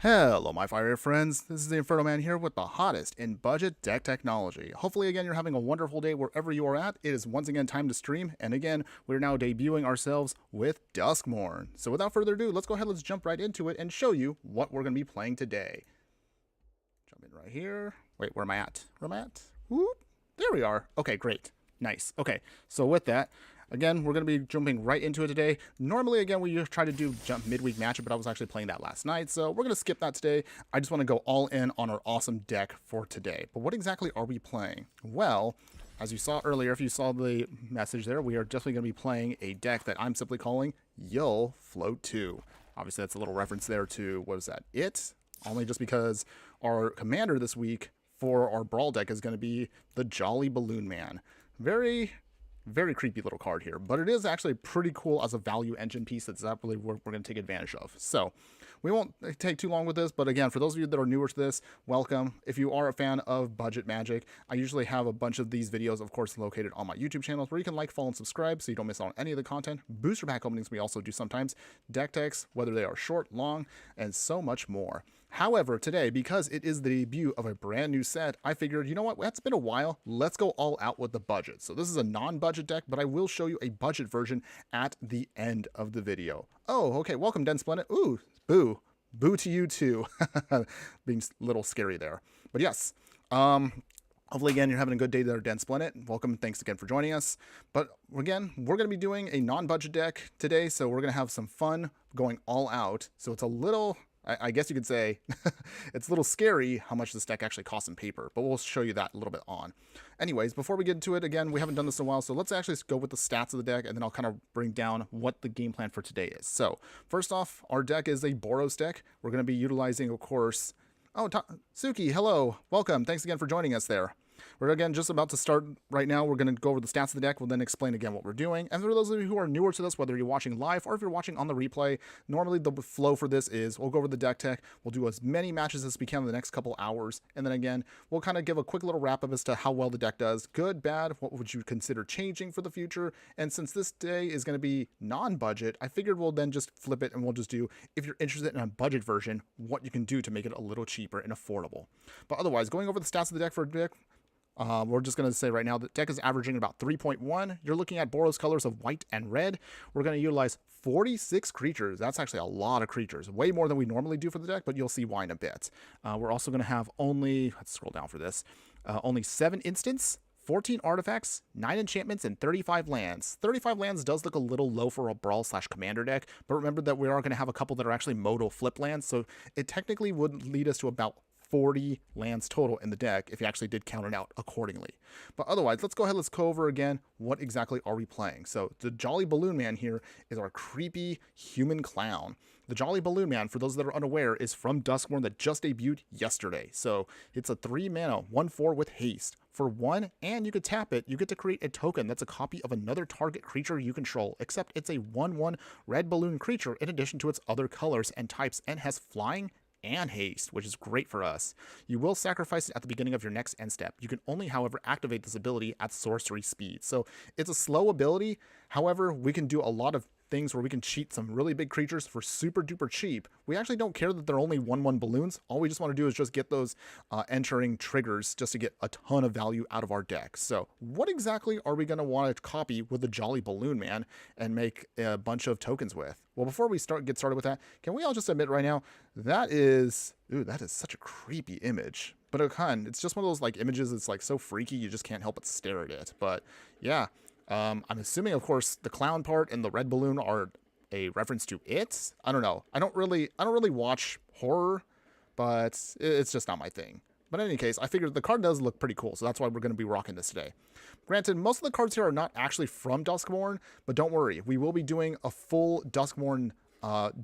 Hello, my fire friends. This is the Infernoman here with the hottest in budget deck technology. Hopefully, again, you're having a wonderful day wherever you are at. It is once again time to stream, and again, we're now debuting ourselves with Duskmourn. So without further ado, let's go ahead, let's jump right into it and show you what we're going to be playing today. Jump in right here. Wait, where am I at? Where am I at? Whoop. There we are. Okay, great. Nice. Okay, so with that, again, we're going to be jumping right into it today. Normally, again, we try to do jump midweek matchup, but I was actually playing that last night, so we're going to skip that today. I just want to go all in on our awesome deck for today. But what exactly are we playing? Well, as you saw earlier, if you saw the message there, we are definitely going to be playing a deck that I'm simply calling You'll Float 2. Obviously, that's a little reference there to, what is that? Only just because our commander this week for our Brawl deck is going to be the Jolly Balloon Man. Very creepy little card here, but it is actually pretty cool as a value engine piece that's really we're going to take advantage of. So we won't take too long with this, but again, for those of you that are newer to this, welcome. If you are a fan of budget magic, I usually have a bunch of these videos, of course, located on my YouTube channels where you can like, follow, and subscribe so you don't miss out on any of the content. Booster pack openings we also do sometimes, deck techs, whether they are short, long, and so much more. However, today, because it is the debut of a brand new set, I figured, you know what, it's been a while, let's go all out with the budget. So this is a non-budget deck, but I will show you a budget version at the end of the video. Oh, okay, welcome, Duskmourn. Ooh, boo. Boo to you too. Being a little scary there. But yes, hopefully, again, you're having a good day there, Duskmourn. Welcome, thanks again for joining us. But again, we're going to be doing a non-budget deck today, so we're going to have some fun going all out. So it's a little I guess you could say it's a little scary how much this deck actually costs in paper, but we'll show you that a little bit on. Anyways, before we get into it, again, we haven't done this in a while, so let's actually go with the stats of the deck, and then I'll kind of bring down what the game plan for today is. So, first off, our deck is a Boros deck. We're going to be utilizing, of course... Oh, Suki, hello. Welcome. Thanks again for joining us there. We're again just about to start right now. We're going to go over the stats of the deck. We'll then explain again what we're doing. And for those of you who are newer to this, whether you're watching live or if you're watching on the replay, normally the flow for this is we'll go over the deck tech. We'll do as many matches as we can in the next couple hours. And then again, we'll kind of give a quick little wrap up as to how well the deck does. Good, bad, what would you consider changing for the future? And since this day is going to be non-budget, I figured we'll then just flip it and we'll just do, if you're interested in a budget version, what you can do to make it a little cheaper and affordable. But otherwise, going over the stats of the deck for a deck, we're just going to say right now the deck is averaging about 3.1. You're looking at Boros colors of white and red. We're going to utilize 46 creatures. That's actually a lot of creatures, way more than we normally do for the deck, but you'll see why in a bit. We're also going to have only, let's scroll down for this, only 7 instants, 14 artifacts, 9 enchantments, and 35 lands. 35 lands does look a little low for a Brawl/Commander deck, but remember that we are going to have a couple that are actually modal flip lands, so it technically would lead us to about 40 lands total in the deck if you actually did count it out accordingly. But otherwise, let's go ahead, let's go over again what exactly are we playing. So the Jolly Balloon Man here is our creepy human clown. The Jolly Balloon Man, for those that are unaware, is from Duskmourn that just debuted yesterday. So it's a 3 mana, 1/4 with haste. For 1, and you could tap it, you get to create a token that's a copy of another target creature you control, except it's a 1/1 red balloon creature in addition to its other colors and types, and has flying and haste, which is great for us. You will sacrifice it at the beginning of your next end step. You can only, however, activate this ability at sorcery speed. So it's a slow ability. However, we can do a lot of things where we can cheat some really big creatures for super duper cheap. We actually don't care that they're only 1/1 balloons. All we just want to do is just get those entering triggers just to get a ton of value out of our deck. So what exactly are we going to want to copy with the Jolly Balloon Man and make a bunch of tokens with? Well, before we get started with that, can we all just admit right now, that is such a creepy image. But it's just one of those like images that's like so freaky you just can't help but stare at it. But yeah, I'm assuming, of course, the clown part and the red balloon are a reference to it. I don't know. I don't really watch horror, but it's just not my thing. But in any case, I figured the card does look pretty cool, so that's why we're going to be rocking this today. Granted, most of the cards here are not actually from Duskmourn, but don't worry, we will be doing a full Duskmourn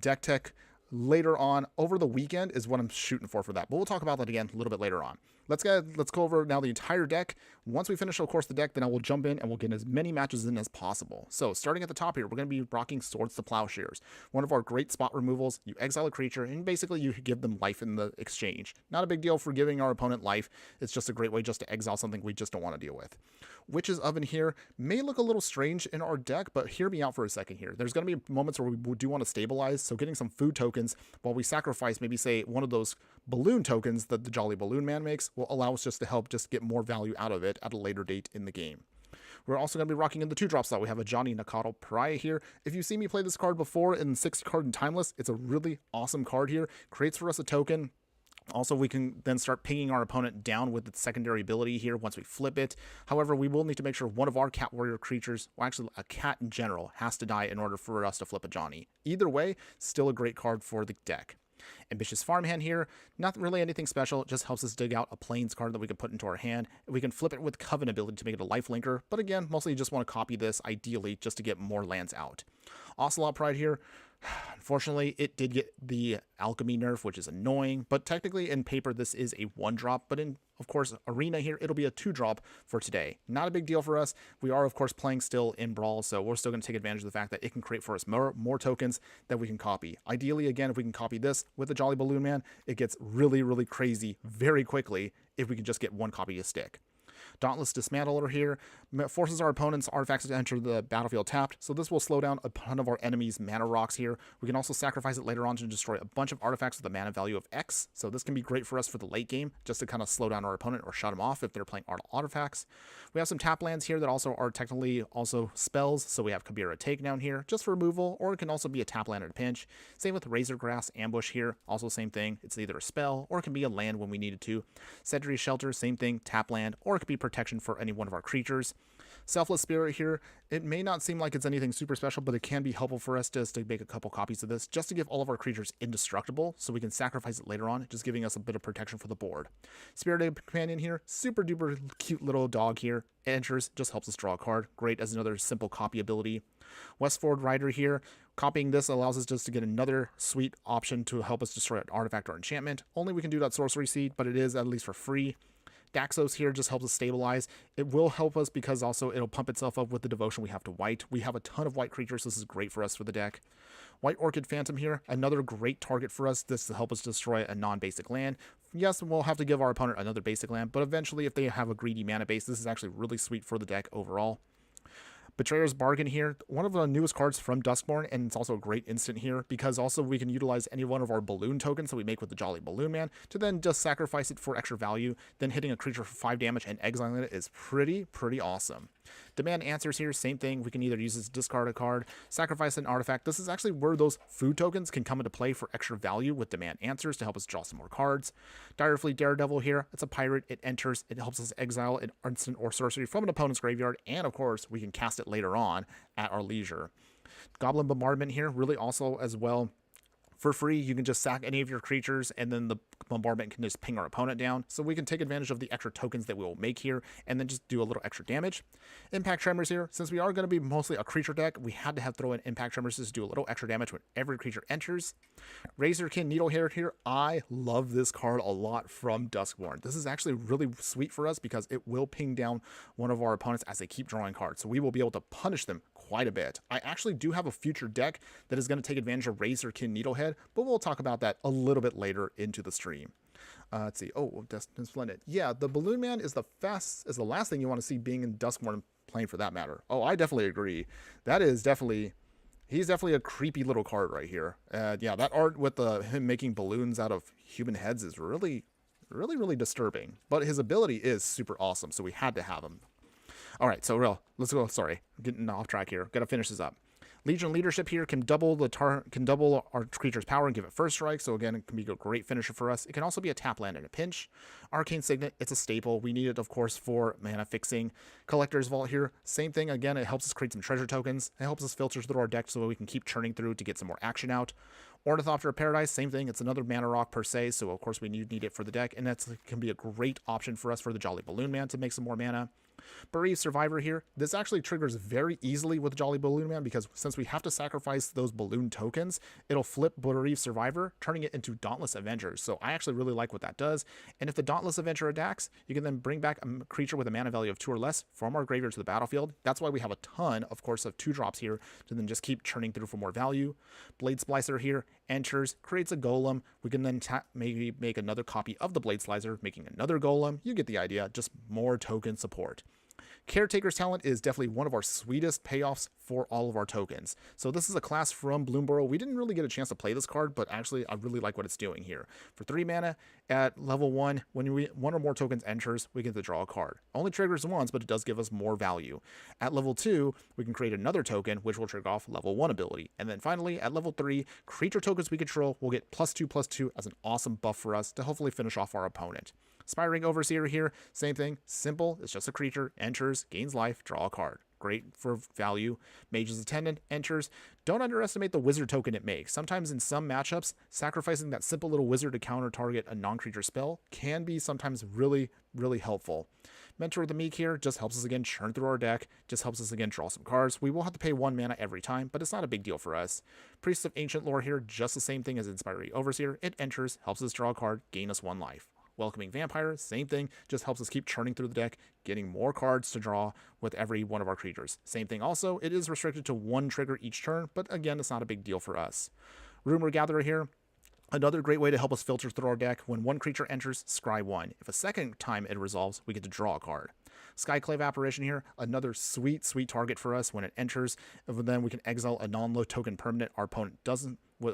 deck tech later on. Over the weekend is what I'm shooting for that, but we'll talk about that again a little bit later on. Let's go over now the entire deck. Once we finish, of course, the deck, then I will jump in and we'll get as many matches in as possible. So starting at the top here, we're going to be rocking Swords to Plowshares, one of our great spot removals. You exile a creature and basically you give them life in the exchange. Not a big deal for giving our opponent life. It's just a great way just to exile something we just don't want to deal with. Witch's Oven here may look a little strange in our deck, but hear me out for a second here. There's going to be moments where we do want to stabilize, so getting some food tokens while we sacrifice maybe, say, one of those balloon tokens that the Jolly Balloon Man makes will allow us just to help just get more value out of it at a later date in the game. We're also going to be rocking in the 2-drop slot. We have a Johnny Nakado Pariah here. If you've seen me play this card before in 6-card and Timeless, it's a really awesome card here. Creates for us a token. Also, we can then start pinging our opponent down with its secondary ability here once we flip it. However, we will need to make sure one of our cat warrior creatures, or actually a cat in general, has to die in order for us to flip a Johnny. Either way, still a great card for the deck. Ambitious Farmhand here, not really anything special, it just helps us dig out a Plains card that we can put into our hand. We can flip it with Coven ability to make it a life linker, but again, mostly you just want to copy this, ideally, just to get more lands out. Ocelot Pride here, unfortunately, it did get the alchemy nerf, which is annoying, but technically in paper this is a 1-drop, but in, of course, Arena here, it'll be a 2-drop for today. Not a big deal for us. We are, of course, playing still in Brawl, so we're still going to take advantage of the fact that it can create for us more tokens that we can copy. Ideally, again, if we can copy this with the Jolly Balloon Man, it gets really, really crazy very quickly if we can just get one copy to stick. Dauntless Dismantler here forces our opponent's artifacts to enter the battlefield tapped, so this will slow down a ton of our enemies' mana rocks here. We can also sacrifice it later on to destroy a bunch of artifacts with a mana value of X, so this can be great for us for the late game, just to kind of slow down our opponent or shut them off if they're playing artifacts. We have some tap lands here that also are technically also spells, so we have Kabira Takedown here, just for removal, or it can also be a tap land at a pinch. Same with Razorgrass Ambush here, also same thing. It's either a spell, or it can be a land when we need it to. Sedry Shelter, same thing, tap land, or it could be protection for any one of our creatures. Selfless Spirit here, it may not seem like it's anything super special, but it can be helpful for us just to make a couple copies of this, just to give all of our creatures indestructible, so we can sacrifice it later on, just giving us a bit of protection for the board. Spirited Companion here, super duper cute little dog here. It enters, just helps us draw a card. Great as another simple copy ability. Westford Rider here, copying this allows us just to get another sweet option to help us destroy an artifact or enchantment. Only we can do that Sorcery Seed, but it is at least for free. Daxos here just helps us stabilize. It will help us because also it'll pump itself up with the devotion we have to white. We have a ton of white creatures, so this is great for us for the deck. White Orchid Phantom here, another great target for us. This to help us destroy a non-basic land. Yes, we'll have to give our opponent another basic land, but eventually if they have a greedy mana base, this is actually really sweet for the deck overall. Betrayer's Bargain here, one of the newest cards from Duskmourn, and it's also a great instant here because also we can utilize any one of our balloon tokens that we make with the Jolly Balloon Man to then just sacrifice it for extra value. Then hitting a creature for 5 damage and exiling it is pretty awesome. Demand Answers here, same thing. We can either use this to discard a card, sacrifice an artifact. This is actually where those food tokens can come into play for extra value with Demand Answers to help us draw some more cards. Direfleet Daredevil here, it's a pirate. It enters, it helps us exile an instant or sorcery from an opponent's graveyard, and of course, we can cast it later on at our leisure. Goblin Bombardment here, really also as well. For free, you can just sack any of your creatures, and then the bombardment can just ping our opponent down. So we can take advantage of the extra tokens that we will make here, and then just do a little extra damage. Impact Tremors here, since we are going to be mostly a creature deck, we had to have throw in Impact Tremors to do a little extra damage when every creature enters. Razorkin Needlehair here, I love this card a lot from Duskmourn. This is actually really sweet for us because it will ping down one of our opponents as they keep drawing cards. So we will be able to punish them quite a bit. I actually do have a future deck that is going to take advantage of Razorkin Needlehead, but we'll talk about that a little bit later into the stream. Let's see. Oh, Destined Splendid. Yeah, the Balloon Man is the last thing you want to see being in Duskmourn playing for that matter. Oh, I definitely agree. That is definitely... He's definitely a creepy little card right here. Yeah, that art with him making balloons out of human heads is really disturbing. But his ability is super awesome, so we had to have him. All right, so let's go. Sorry, getting off track here. Got to finish this up. Legion Leadership here can double our creature's power and give it first strike. So again, it can be a great finisher for us. It can also be a tap land in a pinch. Arcane Signet, it's a staple. We need it, of course, for mana fixing. Collector's Vault here, same thing. Again, it helps us create some treasure tokens. It helps us filter through our deck so we can keep churning through to get some more action out. Ornithopter of Paradise, same thing. It's another mana rock per se, so of course we need it for the deck, and that can be a great option for us for the Jolly Balloon Man to make some more mana. Bereaved Survivor here, this actually triggers very easily with Jolly Balloon Man because since we have to sacrifice those balloon tokens, it'll flip Bereaved Survivor, turning it into Dauntless Avengers. So I actually really like what that does. And if the Dauntless Avenger attacks, you can then bring back a creature with a mana value of 2 or less from our graveyard to the battlefield. That's why we have a ton, of course, of 2-drops here to then just keep churning through for more value. Blade Splicer here enters, creates a golem. We can then maybe make another copy of the Blade Slicer, making another golem. You get the idea, just more token support. Caretaker's Talent is definitely one of our sweetest payoffs for all of our tokens. So this is a class from Bloomborough. We didn't really get a chance to play this card, but actually I really like what it's doing here. For 3 mana at level 1, when one or more tokens enters, we get to draw a card. Only triggers once, but it does give us more value. At level 2, we can create another token, which will trigger off level 1 ability. And then finally, at level 3, creature tokens we control will get +2/+2 as an awesome buff for us to hopefully finish off our opponent. Spiring Overseer here, same thing, simple, it's just a creature, enters, gains life, draw a card. Great for value. Mage's Attendant enters. Don't underestimate the wizard token it makes. Sometimes in some matchups, sacrificing that simple little wizard to counter target a non-creature spell can be sometimes really helpful. Mentor of the Meek here just helps us again churn through our deck, just helps us again draw some cards. We will have to pay 1 mana every time, but it's not a big deal for us. Priest of Ancient Lore here, just the same thing as Inspiring Overseer. It enters, helps us draw a card, gain us 1 life. Welcoming Vampire, same thing, just helps us keep churning through the deck, getting more cards to draw with every one of our creatures. Same thing also, it is restricted to 1 trigger each turn, but again, it's not a big deal for us. Rumor Gatherer here, another great way to help us filter through our deck. When 1 creature enters, scry 1. If a second time it resolves, we get to draw a card. Skyclave Apparition here, another sweet target for us. When it enters, then we can exile a non-low token permanent our opponent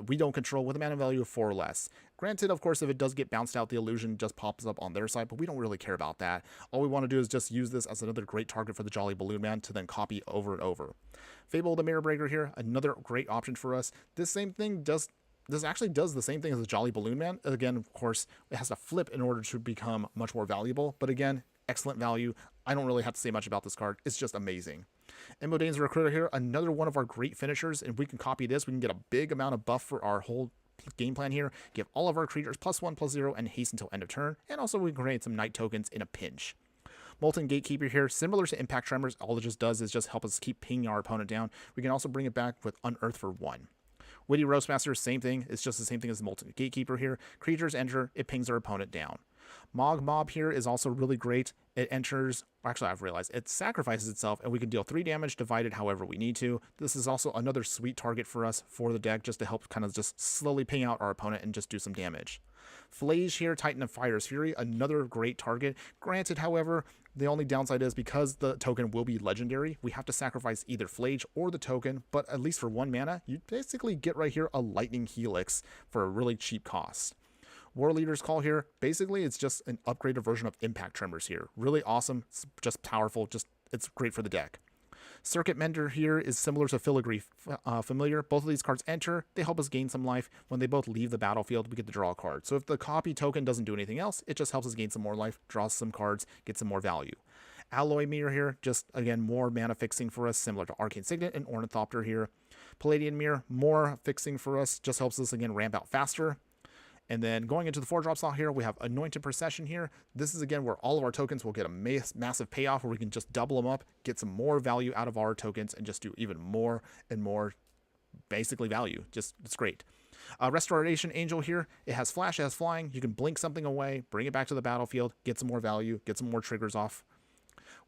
we don't control with a mana value of 4 or less. Granted, of course, if it does get bounced out, the illusion just pops up on their side, but we don't really care about that. All we want to do is just use this as another great target for the Jolly Balloon Man to then copy over and over. Fable the Mirror Breaker here, another great option for us. This actually does the same thing as the Jolly Balloon Man. Again, of course, it has to flip in order to become much more valuable, but again, excellent value. I don't really have to say much about this card. It's just amazing. Emodane's Recruiter here, another one of our great finishers. And if we can copy this, we can get a big amount of buff for our whole game plan here. Give all of our creatures +1/+0 and haste until end of turn. And also we can create some night tokens in a pinch. Molten Gatekeeper here, similar to Impact Tremors, all it just does is just help us keep pinging our opponent down. We can also bring it back with Unearth for 1. Witty Roastmaster, same thing. It's just the same thing as the Molten Gatekeeper here. Creatures enter, it pings our opponent down. Mog Mob here is also really great. It enters, actually I've realized, it sacrifices itself and we can deal 3 damage divided however we need to. This is also another sweet target for us for the deck, just to help kind of just slowly ping out our opponent and just do some damage. Flage here, Titan of Fire's Fury, another great target. Granted, however, the only downside is because the token will be legendary, we have to sacrifice either Flage or the token, but at least for 1 mana, you basically get right here a Lightning Helix for a really cheap cost. War Leader's Call here, basically it's just an upgraded version of Impact Tremors here. Really awesome, it's just powerful, it's great for the deck. Circuit Mender here is similar to Filigree Familiar. Both of these cards enter, they help us gain some life. When they both leave the battlefield, we get to draw a card. So if the copy token doesn't do anything else, it just helps us gain some more life, draw some cards, get some more value. Alloy Mirror here, just again more mana fixing for us, similar to Arcane Signet and Ornithopter here. Palladian Mirror, more fixing for us, just helps us again ramp out faster. And then going into the 4-drop slot here, we have Anointed Procession here. This is again where all of our tokens will get a massive payoff where we can just double them up, get some more value out of our tokens, and just do even more and more basically value. It's great. Restoration Angel here, it has flash, it has flying. You can blink something away, bring it back to the battlefield, get some more value, get some more triggers off.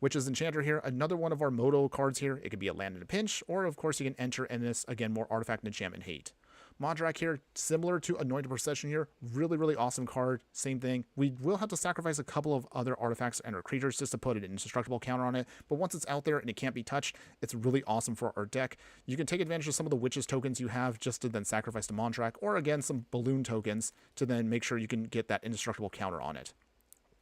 Witch's Enchanter here, another one of our Moto cards here. It could be a land in a pinch, or of course you can enter in this, again, more artifact and enchantment hate. Mondrak here, similar to Anointed Procession here, really awesome card, same thing. We will have to sacrifice a couple of other artifacts and our creatures just to put an indestructible counter on it, but once it's out there and it can't be touched, it's really awesome for our deck. You can take advantage of some of the Witches tokens you have just to then sacrifice to Mondrak, or again, some Balloon tokens to then make sure you can get that indestructible counter on it.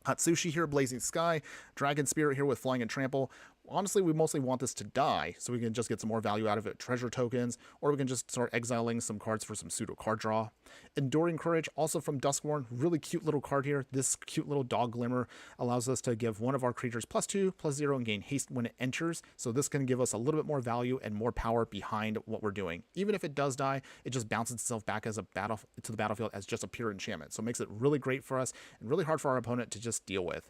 Hatsushi here, Blazing Sky, Dragon Spirit here with Flying and Trample. Honestly, we mostly want this to die, so we can just get some more value out of it, treasure tokens, or we can just start exiling some cards for some pseudo card draw. Enduring Courage, also from Duskmourn, really cute little card here. This cute little dog glimmer allows us to give one of our creatures +2/+0 and gain haste when it enters, so this can give us a little bit more value and more power behind what we're doing. Even if it does die, it just bounces itself back as to the battlefield as just a pure enchantment, so it makes it really great for us and really hard for our opponent to just deal with.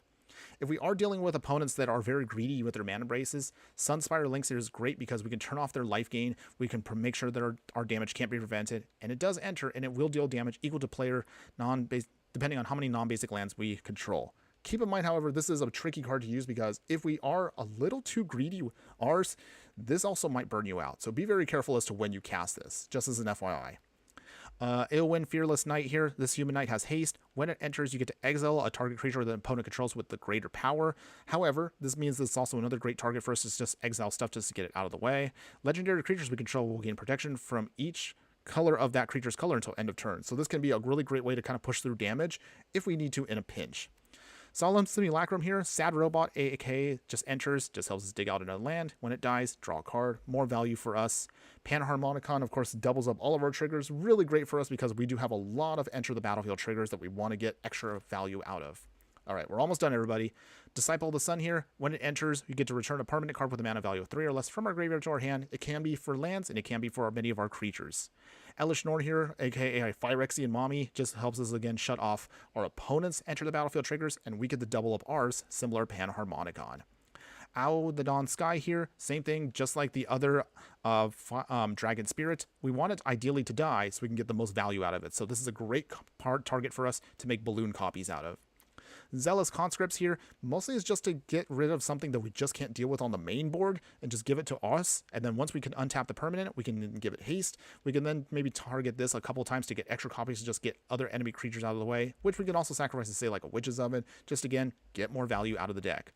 If we are dealing with opponents that are very greedy with their mana braces, Sunspire Lynx here is great because we can turn off their life gain, we can make sure that our damage can't be prevented, and it does enter, and it will deal damage equal to player depending on how many non-basic lands we control. Keep in mind, however, this is a tricky card to use because if we are a little too greedy with ours, this also might burn you out. So be very careful as to when you cast this, just as an FYI. Eowyn Fearless Knight here. This human knight has haste. When it enters, you get to exile a target creature the opponent controls with the greater power. However, this means this is also another great target for us to just exile stuff just to get it out of the way. Legendary creatures we control will gain protection from each color of that creature's color until end of turn. So this can be a really great way to kind of push through damage if we need to in a pinch. Solemn Simulacrum here, Sad Robot, aka just enters, just helps us dig out another land. When it dies, draw a card, more value for us. Panharmonicon, of course, doubles up all of our triggers, really great for us because we do have a lot of enter the battlefield triggers that we want to get extra value out of. All right, we're almost done, everybody. Disciple of the Sun here, when it enters, you get to return a permanent card with a mana value of 3 or less from our graveyard to our hand. It can be for lands, and it can be for many of our creatures. Elish Norn here, aka Phyrexian Mommy, just helps us again shut off our opponent's enter the battlefield triggers, and we get to double up ours, similar Panharmonicon. Owl the Dawn Sky here, same thing, just like the other Dragon Spirit. We want it ideally to die so we can get the most value out of it. So this is a great target for us to make balloon copies out of. Zealous Conscripts here, mostly is just to get rid of something that we just can't deal with on the main board and just give it to us. And then once we can untap the permanent, we can give it haste. We can then maybe target this a couple times to get extra copies to just get other enemy creatures out of the way, which we can also sacrifice to say like a Witch's Oven, just again, get more value out of the deck.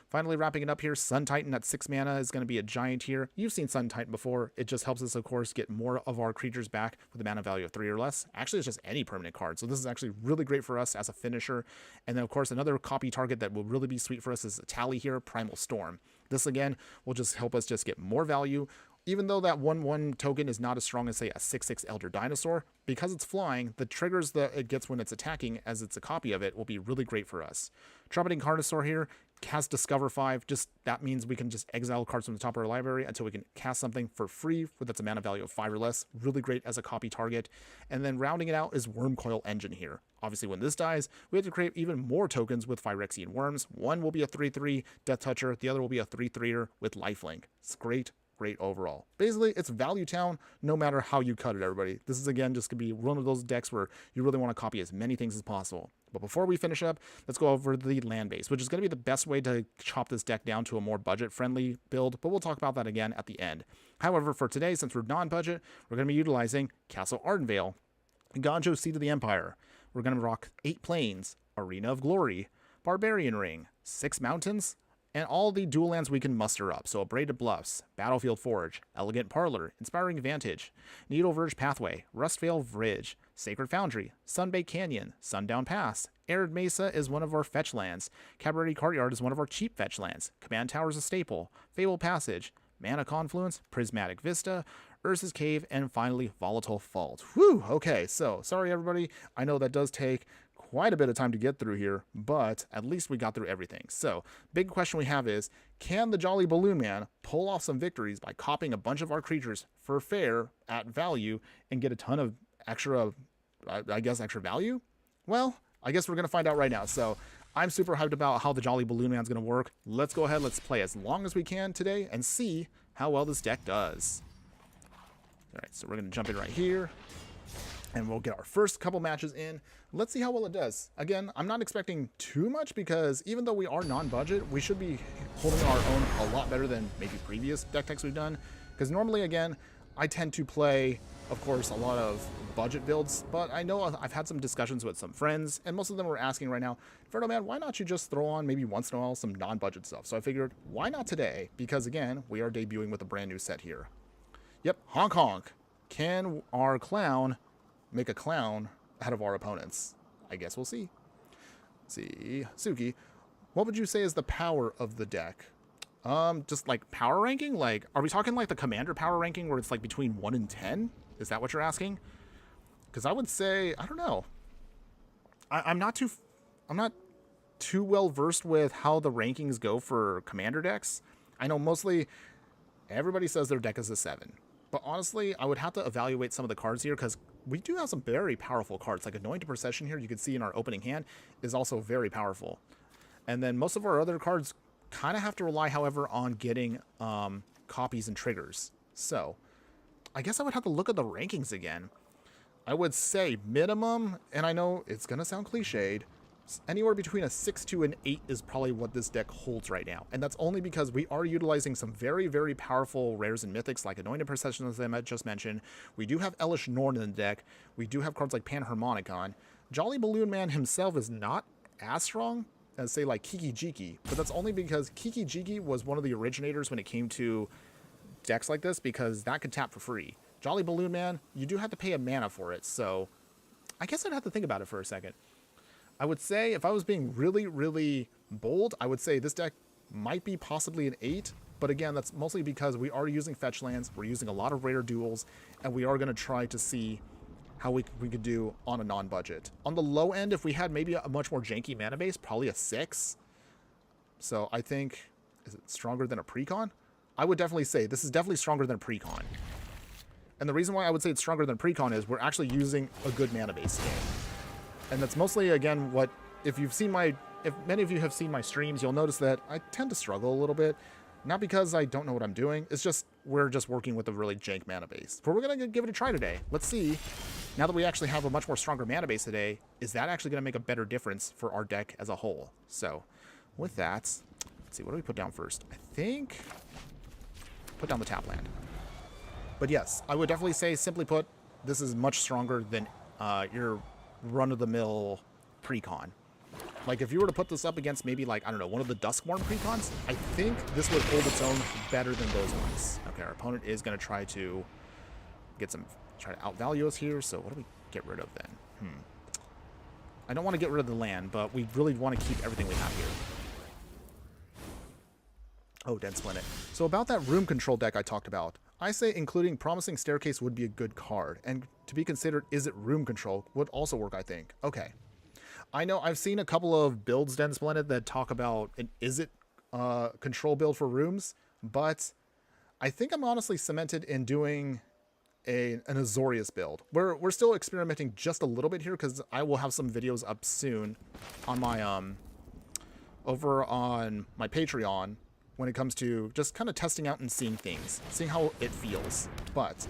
Finally, wrapping it up here, Sun Titan at 6 mana is going to be a giant here. You've seen Sun Titan before. It just helps us, of course, get more of our creatures back with a mana value of 3 or less. Actually, it's just any permanent card. So this is actually really great for us as a finisher. And then, of course, another copy target that will really be sweet for us is a Tally here, Primal Storm. This, again, will just help us just get more value. Even though that 1/1 token is not as strong as, say, a 6/6 Elder Dinosaur, because it's flying, the triggers that it gets when it's attacking as it's a copy of it will be really great for us. Trumpeting Carnosaur here, cast Discover 5, just that means we can just exile cards from the top of our library until we can cast something for free that's a mana value of 5 or less. Really great as a copy target. And then rounding it out is Wormcoil Engine here. Obviously, when this dies, we have to create even more tokens with Phyrexian Worms. One will be a 3/3 Death Toucher, the other will be a 3/3er with Lifelink. It's great overall. Basically, it's Value Town no matter how you cut it, everybody. This is, again, just going to be one of those decks where you really want to copy as many things as possible. But before we finish up, let's go over the land base, which is going to be the best way to chop this deck down to a more budget-friendly build, but we'll talk about that again at the end. However, for today, since we're non-budget, we're going to be utilizing Castle Ardenvale, Ganjo Seat of the Empire. We're going to rock 8 plains, Arena of Glory, Barbarian Ring, 6 mountains, and all the dual lands we can muster up. So Abraded Bluffs, Battlefield Forge, Elegant Parlor, Inspiring Vantage, Needle Verge Pathway, Rustvale Bridge, Sacred Foundry, Sunbaked Canyon, Sundown Pass, Arid Mesa is one of our fetch lands, Cabaret Courtyard is one of our cheap fetch lands, Command Tower is a staple, Fable Passage, Mana Confluence, Prismatic Vista, Urza's Cave, and finally Volatile Fault. Whew, okay, so sorry everybody, I know that does take quite a bit of time to get through here, but at least we got through everything. So, big question we have is, can the Jolly Balloon Man pull off some victories by copying a bunch of our creatures for fair at value and get a ton of extra, I guess, extra value? Well, I guess we're going to find out right now. So, I'm super hyped about how the Jolly Balloon Man's going to work. Let's go ahead, let's play as long as we can today and see how well this deck does. Alright, so we're going to jump in right here, and we'll get our first couple matches in. Let's see how well it does. Again, I'm not expecting too much because even though we are non-budget, we should be holding our own a lot better than maybe previous deck techs we've done. Because normally, again, I tend to play, of course, a lot of budget builds, but I know I've had some discussions with some friends, and most of them were asking right now, Infernoman, why not you just throw on maybe once in a while some non-budget stuff? So I figured, why not today? Because again, we are debuting with a brand new set here. Yep, honk honk. Can our clown make a clown out of our opponents? I guess we'll see. Let's see, Suki, what would you say is the power of the deck? Just like power ranking? Like, are we talking like the commander power ranking where it's like between 1 and 10? Is that what you're asking? Because I would say, I don't know. I'm not too well versed with how the rankings go for commander decks. I know mostly everybody says their deck is a 7. But honestly, I would have to evaluate some of the cards here because we do have some very powerful cards. Like Anointed Procession here, you can see in our opening hand, is also very powerful. And then most of our other cards kind of have to rely, however, on getting copies and triggers. So I guess I would have to look at the rankings again. I would say minimum, and I know it's going to sound cliched, anywhere between a 6 to an 8 is probably what this deck holds right now. And that's only because we are utilizing some very, very powerful rares and mythics like Anointed Procession, as I just mentioned. We do have Elish Norn in the deck. We do have cards like Panharmonicon. Jolly Balloon Man himself is not as strong as, say, like Kiki Jiki, but that's only because Kiki Jiki was one of the originators when it came to decks like this, because that could tap for free. Jolly Balloon Man, you do have to pay a mana for it, so I guess I'd have to think about it for a second. I would say, if I was being really, really bold, I would say this deck might be possibly an 8. But again, that's mostly because we are using fetch lands, we're using a lot of rare duels, and we are going to try to see how we could do on a non-budget. On the low end, if we had maybe a much more janky mana base, probably a 6. So I think, is it stronger than a precon? I would definitely say this is definitely stronger than a precon. And the reason why I would say it's stronger than a precon is we're actually using a good mana base game. And that's mostly, again, what, if many of you have seen my streams, you'll notice that I tend to struggle a little bit. Not because I don't know what I'm doing, it's just, we're just working with a really jank mana base. But we're going to give it a try today. Let's see, now that we actually have a much more stronger mana base today, is that actually going to make a better difference for our deck as a whole? So, with that, let's see, what do we put down first? I think, put down the tap land. But yes, I would definitely say, simply put, this is much stronger than your run-of-the-mill precon. Like, if you were to put this up against maybe, like, I don't know, one of the Duskmourn precons, I think this would hold its own better than those ones. Okay, our opponent is going to try to outvalue us here, so what do we get rid of then? I don't want to get rid of the land, but we really want to keep everything we have here. Oh, Dead Splinter. So about that room control deck I talked about, I say including Promising Staircase would be a good card, and to be considered, is it room control, would also work, I think. Okay. I know I've seen a couple of builds Den Splendid that talk about is it control build for rooms, but I think I'm honestly cemented in doing an Azorius build. We're still experimenting just a little bit here because I will have some videos up soon on my over on my Patreon when it comes to just kind of testing out and seeing things, seeing how it feels. But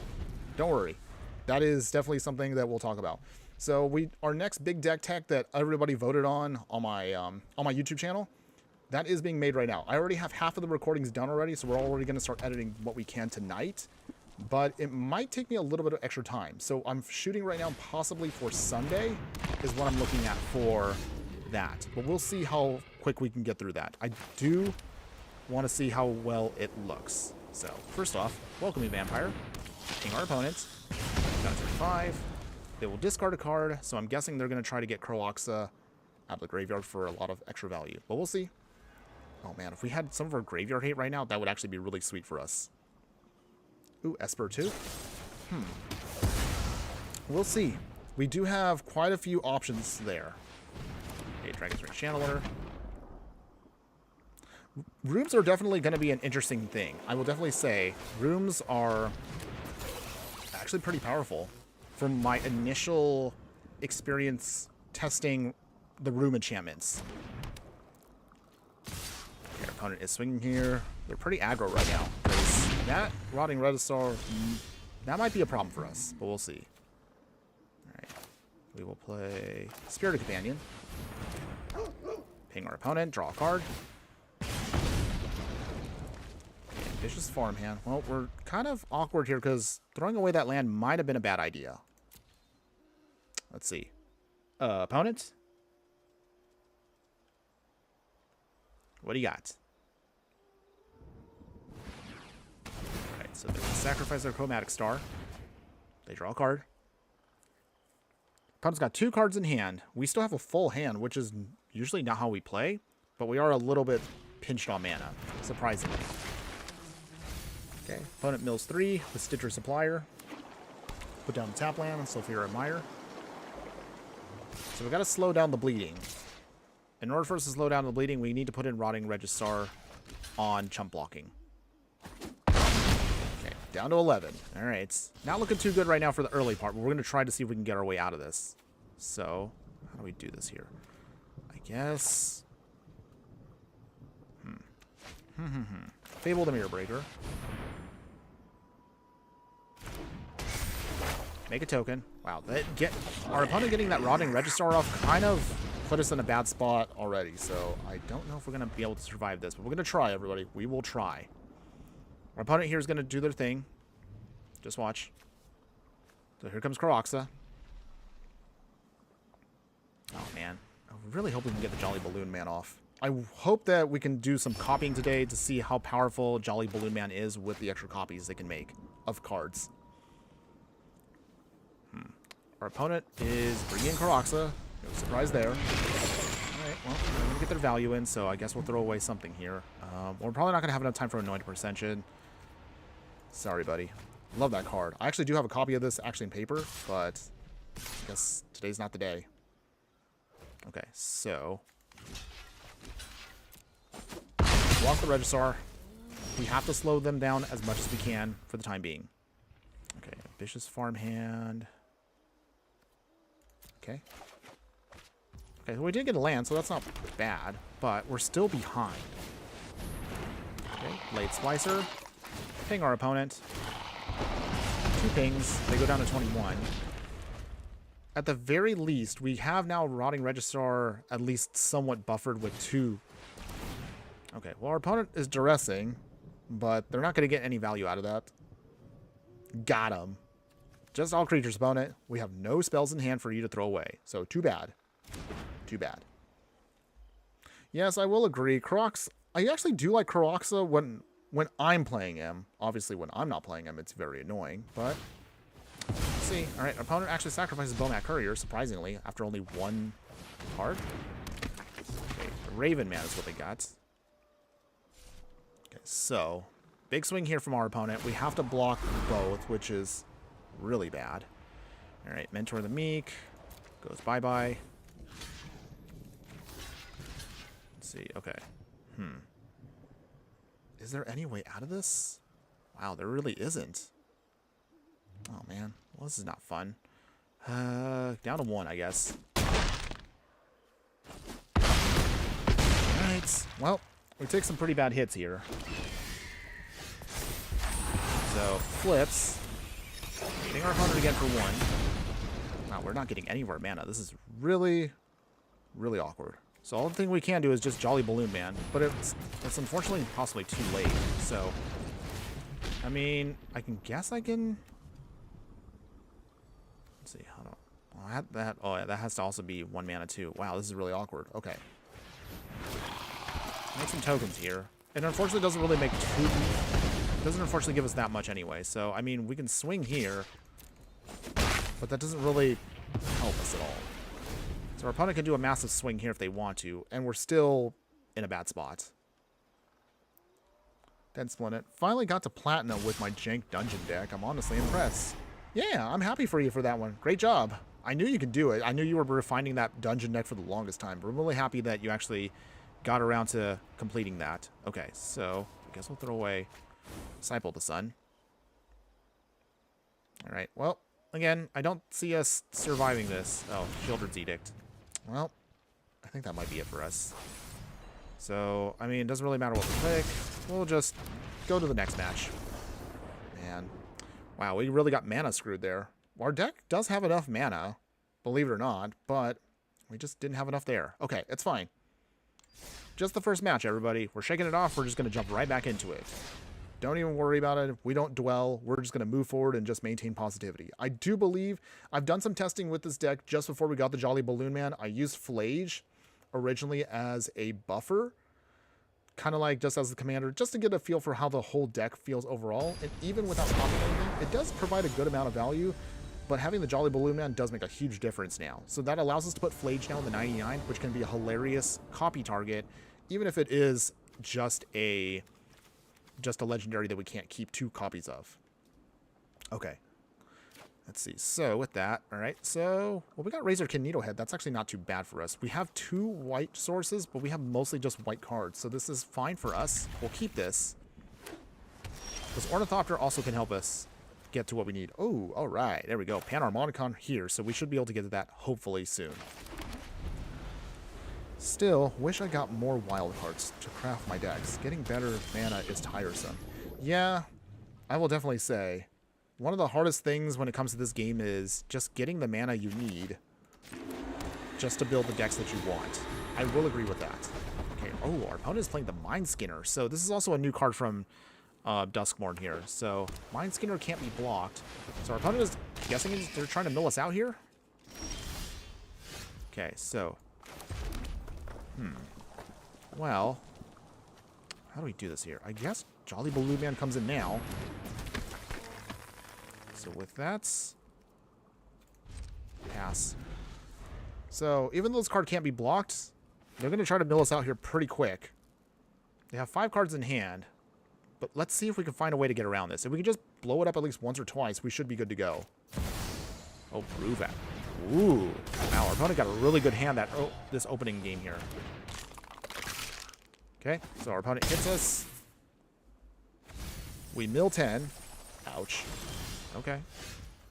don't worry, that is definitely something that we'll talk about. So our next big deck tech that everybody voted on my YouTube channel, that is being made right now. I already have half of the recordings done already, so we're already going to start editing what we can tonight. But it might take me a little bit of extra time. So I'm shooting right now possibly for Sunday is what I'm looking at for that. But we'll see how quick we can get through that. I do want to see how well it looks. So first off, welcoming Vampire. Ping our opponent. Got a 35. They will discard a card, so I'm guessing they're going to try to get Croaxa out of the graveyard for a lot of extra value. But we'll see. Oh man, if we had some of our graveyard hate right now, that would actually be really sweet for us. Ooh, Esper too? We'll see. We do have quite a few options there. Okay, Dragon's Rage Channeler. Rooms are definitely going to be an interesting thing. I will definitely say rooms are actually pretty powerful. From my initial experience testing the room enchantments. Okay, our opponent is swinging here. They're pretty aggro right now. That Rotting Regisaur, that might be a problem for us, but we'll see. Alright. We will play Spirited Companion. Ping our opponent, draw a card. Vicious Farmhand. Well, we're kind of awkward here because throwing away that land might have been a bad idea. Let's see. Opponent? What do you got? Alright, so they sacrifice their Chromatic Star. They draw a card. Opponent's got 2 cards in hand. We still have a full hand, which is usually not how we play, but we are a little bit pinched on mana, surprisingly. Okay, opponent mills 3 with Stitcher Supplier. Put down the tap land, Sulfura Mire. So we've got to slow down the bleeding. In order for us to slow down the bleeding, we need to put in Rotting Regisaur on chump blocking. Okay, down to 11. Alright, it's not looking too good right now for the early part, but we're going to try to see if we can get our way out of this. So, how do we do this here? I guess... Fable the Mirror Breaker. Make a token. Wow, our opponent getting that Rotting Regisaur off kind of put us in a bad spot already, so I don't know if we're going to be able to survive this, but we're going to try, everybody. We will try. Our opponent here is going to do their thing. Just watch. So here comes Croaxa. Oh, man. I really hope we can get the Jolly Balloon Man off. I hope that we can do some copying today to see how powerful Jolly Balloon Man is with the extra copies they can make of cards. Our opponent is bringing in Croaxa. No surprise there. Alright, well, we're going to get their value in, so I guess we'll throw away something here. We're probably not going to have enough time for Anointed Ascension. Sorry, buddy. Love that card. I actually do have a copy of this actually in paper, but I guess today's not the day. Okay, so... Block the Regisaur. We have to slow them down as much as we can for the time being. Okay, Vicious Farmhand... Okay. Okay, so we did get a land, so that's not bad, but we're still behind. Okay, Blade Splicer. Ping our opponent. 2 pings. They go down to 21. At the very least, we have now Rotting Regisaur at least somewhat buffered with 2. Okay, well, our opponent is duressing, but they're not going to get any value out of that. Got him. Just all creatures, opponent. We have no spells in hand for you to throw away. So, too bad. Too bad. Yes, I will agree. I actually do like Croaxa when I'm playing him. Obviously, when I'm not playing him, it's very annoying. But, let's see. Alright, our opponent actually sacrifices Bomat Courier, surprisingly, after only 1 card. Okay, the Raven Man is what they got. Okay, so, big swing here from our opponent. We have to block both, which is... really bad. Alright, Mentor the Meek. Goes bye-bye. Let's see. Okay. Is there any way out of this? Wow, there really isn't. Oh, man. Well, this is not fun. Down to 1, I guess. Alright. Well, we take some pretty bad hits here. So, flips. Getting our 100 again for 1. Wow, we're not getting any of our mana. This is really, really awkward. So all the thing we can do is just Jolly Balloon Man, but it's unfortunately possibly too late. So, I mean, I can guess I can. Let's see, how do that? Oh yeah, that has to also be 1 mana too. Wow, this is really awkward. Okay, make some tokens here. It unfortunately doesn't really make too. Doesn't unfortunately give us that much anyway. So I mean, we can swing here, but that doesn't really help us at all. So our opponent can do a massive swing here if they want to, and we're still in a bad spot. Dead Splendid. Finally got to Platinum with my jank dungeon deck. I'm honestly impressed. Yeah, I'm happy for you for that one. Great job. I knew you could do it. I knew you were refining that dungeon deck for the longest time, but I'm really happy that you actually got around to completing that. Okay, so I guess we'll throw away Disciple of the Sun. Alright, well, again, I don't see us surviving this. Oh, Children's Edict. Well, I think that might be it for us. So, I mean, it doesn't really matter what we pick. We'll just go to the next match. Man. Wow, we really got mana screwed there. Our deck does have enough mana, believe it or not, but we just didn't have enough there. Okay, it's fine. Just the first match, everybody. We're shaking it off. We're just going to jump right back into it. Don't even worry about it. We don't dwell. We're just going to move forward and just maintain positivity. I do believe I've done some testing with this deck just before we got the Jolly Balloon Man. I used Flage originally as a buffer, kind of like just as the commander, just to get a feel for how the whole deck feels overall. And even without copying anything, it does provide a good amount of value, but having the Jolly Balloon Man does make a huge difference now. So that allows us to put Flage now in the 99, which can be a hilarious copy target, even if it is just a legendary that we can't keep 2 copies of. Okay. Let's see. So with that, all right. So, well, we got Razorkin Needlehead. That's actually not too bad for us. We have 2 white sources, but we have mostly just white cards. So this is fine for us. We'll keep this. This Ornithopter also can help us get to what we need. Oh, all right. There we go. Panharmonicon here. So we should be able to get to that hopefully soon. Still, wish I got more wild cards to craft my decks. Getting better mana is tiresome. Yeah, I will definitely say, one of the hardest things when it comes to this game is just getting the mana you need just to build the decks that you want. I will agree with that. Okay, oh, our opponent is playing the Mind Skinner. So this is also a new card from Duskmourn here. So Mind Skinner can't be blocked. So our opponent is guessing they're trying to mill us out here? Okay, so... Well, how do we do this here? I guess Jolly Balloon Man comes in now. So with that, pass. So even though this card can't be blocked, they're going to try to mill us out here pretty quick. They have 5 cards in hand, but let's see if we can find a way to get around this. If we can just blow it up at least once or twice, we should be good to go. Oh, prove that. Ooh. Wow, our opponent got a really good hand that this opening game here. Okay, so our opponent hits us. We mill 10. Ouch. Okay.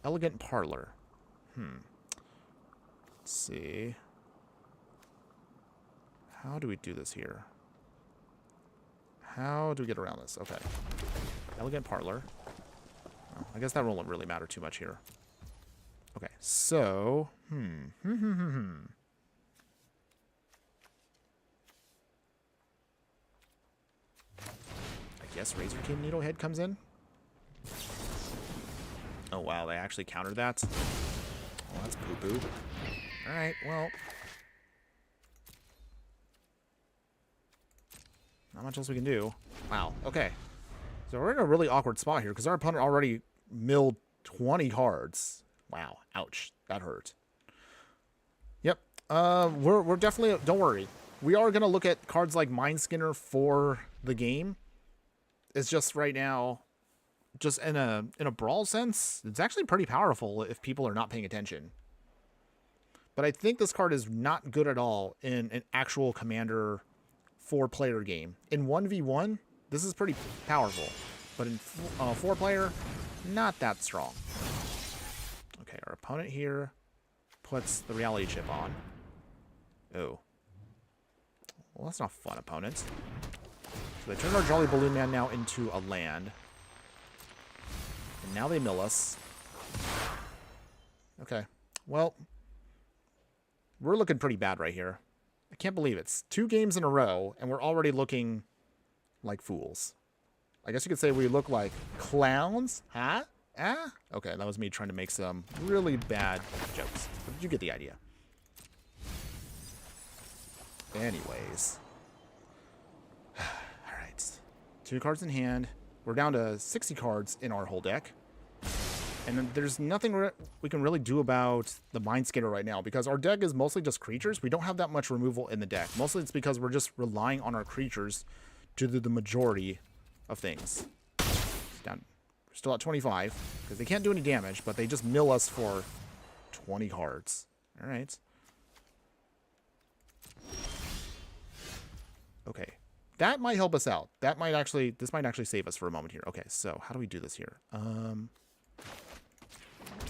Elegant Parlor. Let's see. How do we do this here? How do we get around this? Okay. Elegant Parlor. Oh, I guess that won't really matter too much here. Okay, so... I guess Razorkin Needlehead comes in? Oh, wow, they actually countered that? Oh, that's poo-poo. Alright, well... Not much else we can do. Wow, okay. So we're in a really awkward spot here, because our opponent already milled 20 cards. Wow, ouch. That hurt. Yep. We're definitely... Don't worry. We are going to look at cards like Mind Skinner for the game. It's just right now... Just in a Brawl sense, it's actually pretty powerful if people are not paying attention. But I think this card is not good at all in an actual Commander 4-player game. In 1v1, this is pretty powerful. But in 4-player, not that strong. Okay, our opponent here puts the reality chip on. Oh. Well, that's not fun, opponent. So they turned our Jolly Balloon Man now into a land. And now they mill us. Okay. Well, we're looking pretty bad right here. I can't believe it's 2 games in a row, and we're already looking like fools. I guess you could say we look like clowns. Huh? Ah? Okay, that was me trying to make some really bad jokes. But you get the idea. Anyways. Alright. 2 cards in hand. We're down to 60 cards in our whole deck. And then there's nothing we can really do about the Mind Skater right now, because our deck is mostly just creatures. We don't have that much removal in the deck. Mostly it's because we're just relying on our creatures to do the majority of things. Down. We're still at 25, because they can't do any damage, but they just mill us for 20 cards. Alright. Okay. That might help us out. This might actually save us for a moment here. Okay, so how do we do this here?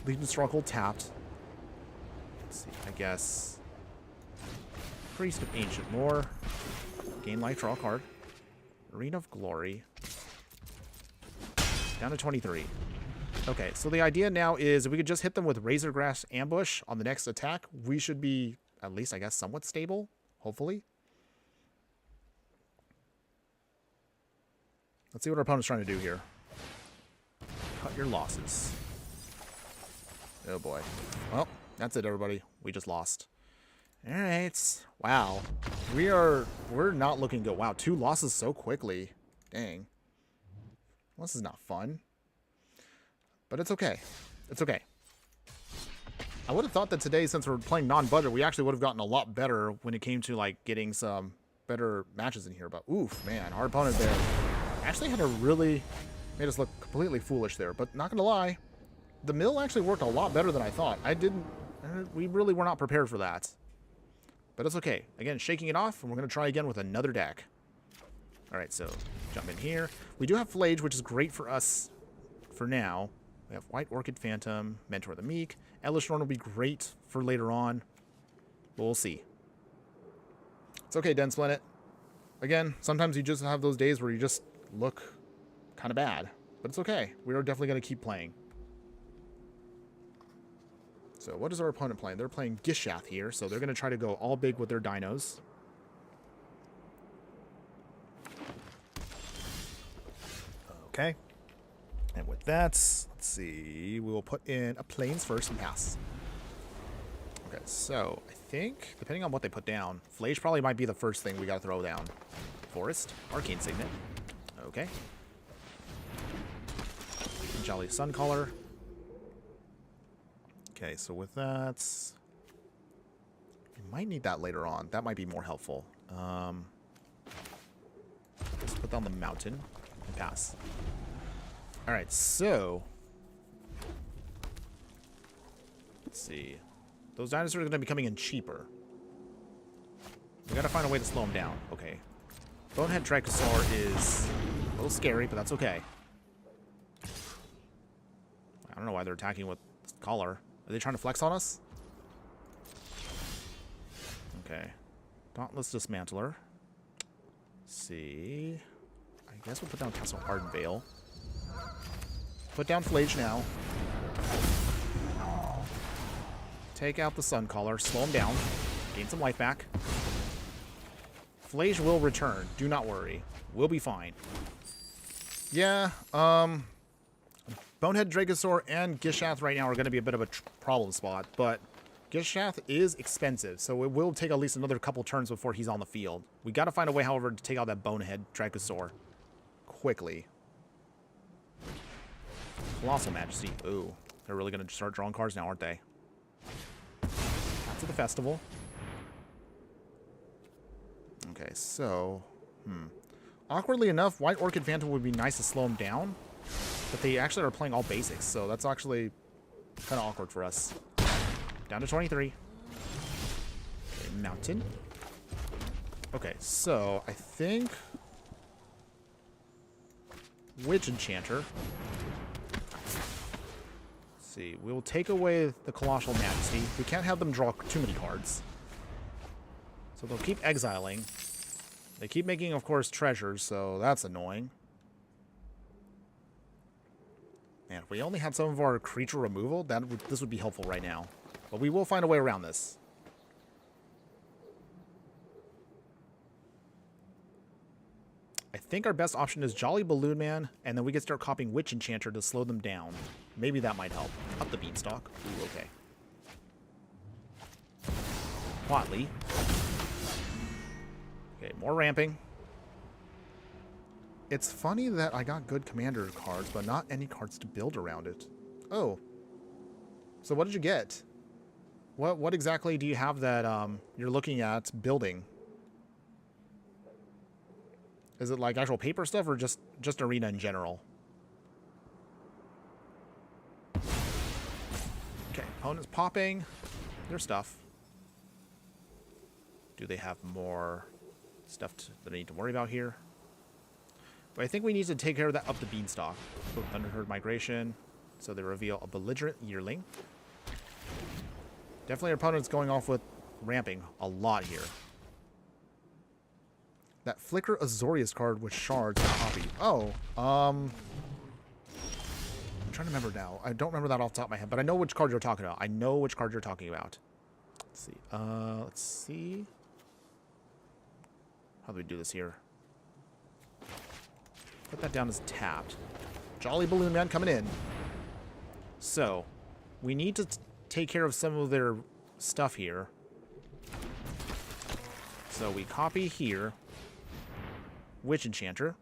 Legion Stronghold tapped. Let's see, I guess. Priest of Ancient Lore. Gain life, draw a card. Arena of Glory. Down to 23. Okay, so the idea now is if we could just hit them with Razorgrass Ambush on the next attack, we should be, at least, I guess, somewhat stable. Hopefully. Let's see what our opponent's trying to do here. Cut your losses. Oh boy. Well, that's it, everybody. We just lost. Alright. Wow. We're not looking good. Wow, 2 losses so quickly. Dang. Well, this is not fun. But it's okay. It's okay. I would have thought that today, since we're playing non-budget, we actually would have gotten a lot better when it came to, like, getting some better matches in here. But, oof, man. Our opponent there actually had a really... made us look completely foolish there. But not gonna lie, the mill actually worked a lot better than I thought. We really were not prepared for that. But it's okay. Again, shaking it off, and we're going to try again with another deck. Alright, so jump in here. We do have Flage, which is great for us for now. We have White Orchid Phantom, Mentor the Meek. Elishnorn will be great for later on. But we'll see. It's okay, Dense Planet. Again, sometimes you just have those days where you just look kind of bad. But it's okay. We are definitely going to keep playing. So what is our opponent playing? They're playing Gishath here, so they're going to try to go all big with their dinos. Okay. And with that, let's see. We will put in a Plains first and pass. Okay, so I think, depending on what they put down, Flage probably might be the first thing we got to throw down. Forest, Arcane Signet. Okay. Jolly Suncaller. Okay, so with that, we might need that later on. That might be more helpful. Let's put down the mountain and pass. All right, so let's see. Those dinosaurs are going to be coming in cheaper. We got to find a way to slow them down. Okay. Bonehead Trichosaur is a little scary, but that's okay. I don't know why they're attacking with Collar. Are they trying to flex on us? Okay. Dauntless Dismantler. Let's see. I guess we'll put down Castle Ardenvale. Put down Flage now. Take out the Suncaller. Slow him down. Gain some life back. Flage will return. Do not worry. We'll be fine. Yeah, Bonehead Dracosaur and Gishath right now are going to be a bit of a problem spot, but Gishath is expensive, so it will take at least another couple turns before he's on the field. We got to find a way, however, to take out that Bonehead Dracosaur quickly. Colossal Majesty. Ooh, they're really going to start drawing cards now, aren't they? After the festival. Okay, so... Awkwardly enough, White Orchid Phantom would be nice to slow him down. But they actually are playing all basics, so that's actually kind of awkward for us. Down to 23. Okay, Mountain. Okay, so I think Witch Enchanter. Let's see. We will take away the Colossal Majesty. We can't have them draw too many cards. So they'll keep exiling. They keep making, of course, treasures, so that's annoying. Man, if we only had some of our creature removal, this would be helpful right now. But we will find a way around this. I think our best option is Jolly Balloon Man, and then we can start copying Witch Enchanter to slow them down. Maybe that might help. Up the Beanstalk. Ooh, okay. Watley. Okay, more ramping. It's funny that I got good commander cards, but not any cards to build around it. Oh. So what did you get? What exactly do you have that you're looking at building? Is it like actual paper stuff or just arena in general? Okay, opponent's popping their stuff. Do they have more stuff that I need to worry about here? But I think we need to take care of that up the Beanstalk. Thunderherd Migration. So they reveal a Belligerent Yearling. Definitely our opponent's going off with ramping a lot here. That Flicker Azorius card with shards copy. Oh, I'm trying to remember now. I don't remember that off the top of my head, but I know which card you're talking about. I know which card you're talking about. Let's see. Let's see. How do we do this here? Put that down as tapped. Jolly Balloon Man coming in. So, we need to take care of some of their stuff here. So we copy here. Witch Enchanter.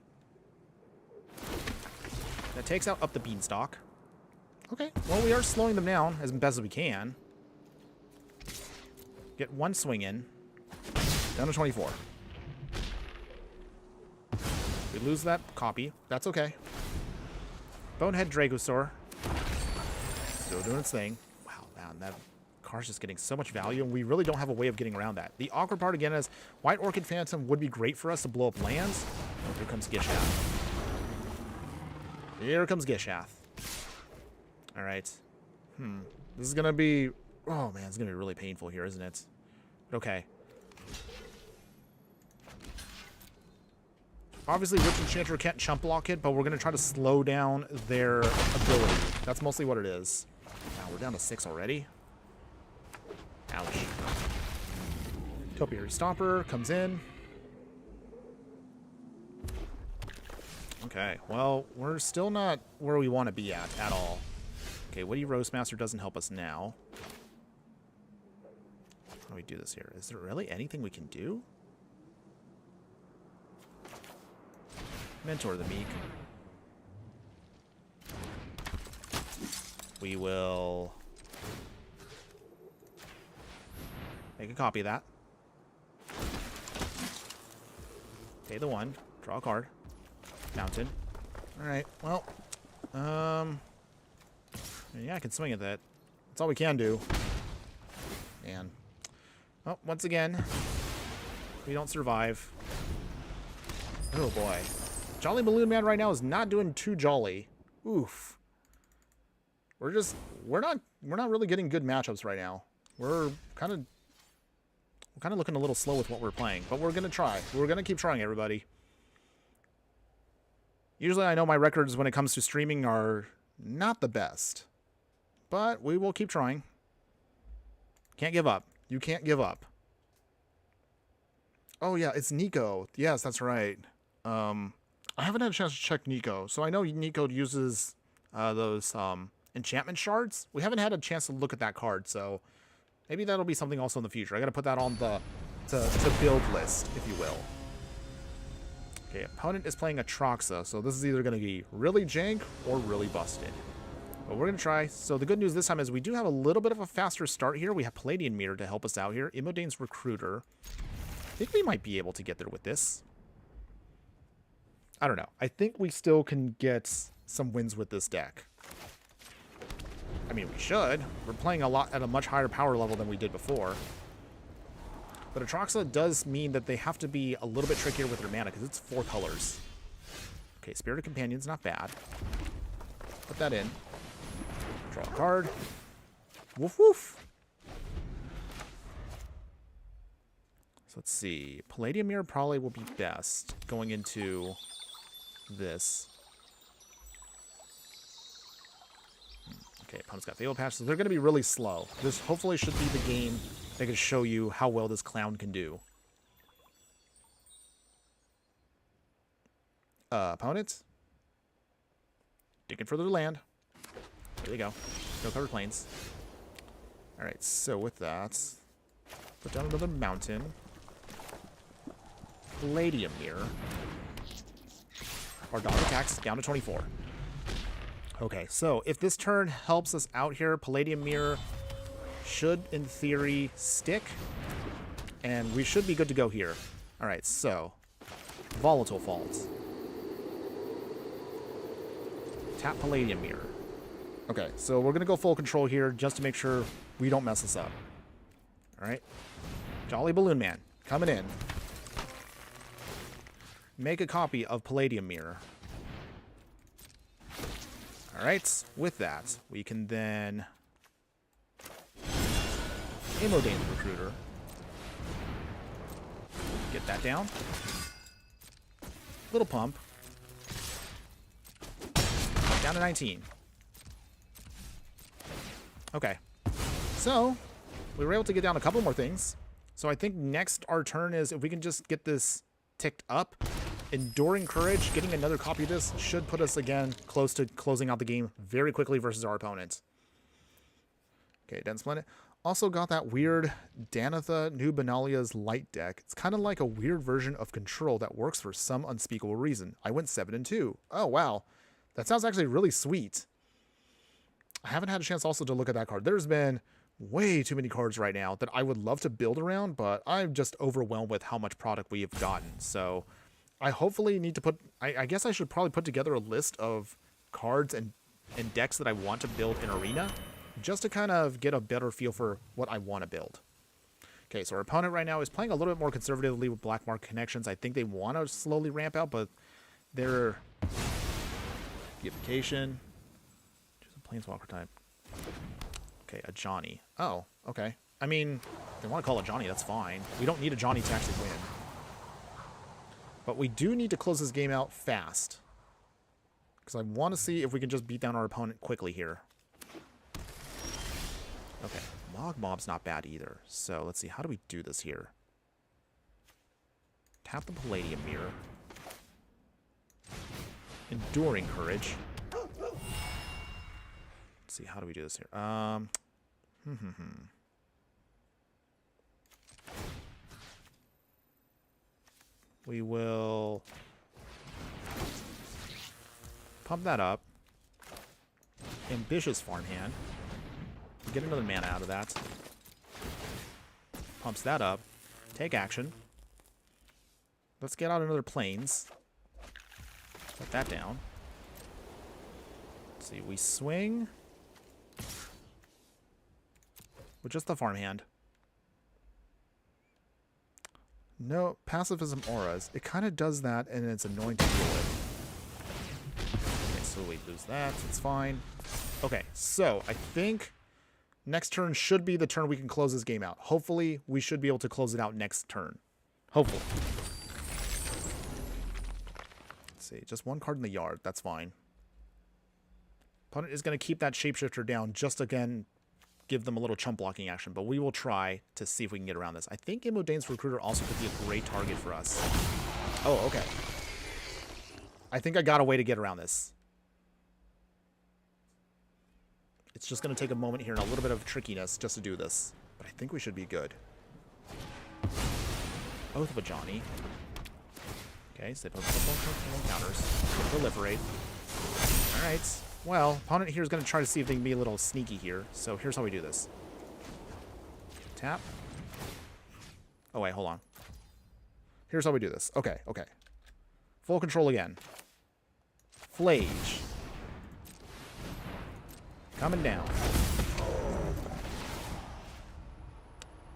That takes out up the Beanstalk. Okay, well, we are slowing them down as best as we can. Get one swing in. Down to 24. We lose that copy. That's okay. Bonehead Dragosaur. Still doing its thing. Wow, man, that card's just getting so much value, and we really don't have a way of getting around that. The awkward part, again, is White Orchid Phantom would be great for us to blow up lands. Oh, here comes Gishath. Here comes Gishath. All right. This is going to be... Oh, man, it's going to be really painful here, isn't it? Okay. Obviously, Witch Enchanter can't chump block it, but we're going to try to slow down their ability. That's mostly what it is. Wow, we're down to 6 already. Ouch. Topiary Stomper comes in. Okay, well, we're still not where we want to be at all. Okay, Witty Roastmaster doesn't help us now. How do we do this here? Is there really anything we can do? Mentor the Meek. We will make a copy of that. Pay the 1. Draw a card. Mountain. Alright, well. Yeah, I can swing at that. That's all we can do. Man. Well, once again, we don't survive. Oh boy. Jolly Balloon Man right now is not doing too jolly. Oof. We're not really getting good matchups right now. We're kind of looking a little slow with what we're playing, but we're gonna try. We're gonna keep trying, everybody. Usually I know my records when it comes to streaming are not the best, but we will keep trying. Can't give up. You can't give up. Oh yeah, it's Nico. Yes, that's right. I haven't had a chance to check Nico, so I know Nico uses those enchantment shards. We haven't had a chance to look at that card, so maybe that'll be something also in the future. I gotta put that on the to build list, if you will. Okay, opponent is playing a Troxa, so this is either gonna be really jank or really busted. But we're gonna try. So the good news this time is we do have a little bit of a faster start here. We have Palladian Meter to help us out here. Immodane's Recruiter. I think we might be able to get there with this. I don't know. I think we still can get some wins with this deck. I mean, we should. We're playing a lot at a much higher power level than we did before. But Atraxa does mean that they have to be a little bit trickier with their mana because it's 4 colors. Okay, Spirited Companion's not bad. Put that in. Draw a card. Woof woof. So let's see. Palladium Mirror probably will be best going into this. Okay, opponent's got Fatal Patch, so they're going to be really slow. This hopefully should be the game that can show you how well this clown can do. Opponent. Digging for their land. There you go. No covered plains. Alright, so with that, put down another mountain. Palladium Mirror. Our dog attacks down to 24. Okay, so if this turn helps us out here, Palladium Mirror should, in theory, stick. And we should be good to go here. Alright, so Volatile Fault. Tap Palladium Mirror. Okay, so we're going to go full control here just to make sure we don't mess this up. Alright. Jolly Balloon Man coming in. Make a copy of Palladium Mirror. Alright, with that, we can then Imodane's Recruiter. Get that down. Little pump. Down to 19. Okay. So, we were able to get down a couple more things. So I think next our turn is, if we can just get this ticked up, Enduring Courage, getting another copy of this should put us again close to closing out the game very quickly versus our opponent. Okay, Dense Planet. Also got that weird Danitha New Benalia's Light deck. It's kind of like a weird version of Control that works for some unspeakable reason. I went 7-2. Oh, wow. That sounds actually really sweet. I haven't had a chance also to look at that card. There's been way too many cards right now that I would love to build around, but I'm just overwhelmed with how much product we have gotten. So I hopefully need to put... I guess I should probably put together a list of cards and decks that I want to build in Arena, just to kind of get a better feel for what I want to build. Okay, so our opponent right now is playing a little bit more conservatively with Black Market Connections. I think they want to slowly ramp out, but they're... Beautification. Choose a Planeswalker type. Okay, a Johnny. Oh, okay. I mean, if they want to call it Johnny, that's fine. We don't need a Johnny to actually win. But we do need to close this game out fast. Because I want to see if we can just beat down our opponent quickly here. Okay, Mob's not bad either. So let's see, how do we do this here? Tap the Palladium Mirror. Enduring Courage. Let's see, how do we do this here? We will pump that up. Ambitious Farmhand. Get another mana out of that. Pumps that up. Take action. Let's get out another Plains. Put that down. Let's see, we swing with just the Farmhand. No, Pacifism Auras. It kind of does that, and it's annoying to deal with. Okay, so we lose that. It's fine. Okay, so I think next turn should be the turn we can close this game out. Hopefully, we should be able to close it out next turn. Hopefully. Let's see, just one card in the yard. That's fine. Opponent is going to keep that Shapeshifter down, just again, give them a little chump blocking action, but we will try to see if we can get around this. I think Imodane's Recruiter also could be a great target for us. Oh, okay. I think I got a way to get around this. It's just going to take a moment here and a little bit of trickiness just to do this. But I think we should be good. Oath of a Johnny. Okay, so they put counters. Proliferate. Alright. Well, opponent here is going to try to see if they can be a little sneaky here. So here's how we do this. Tap. Oh, wait, hold on. Here's how we do this. Okay, okay. Full control again. Flage. Coming down.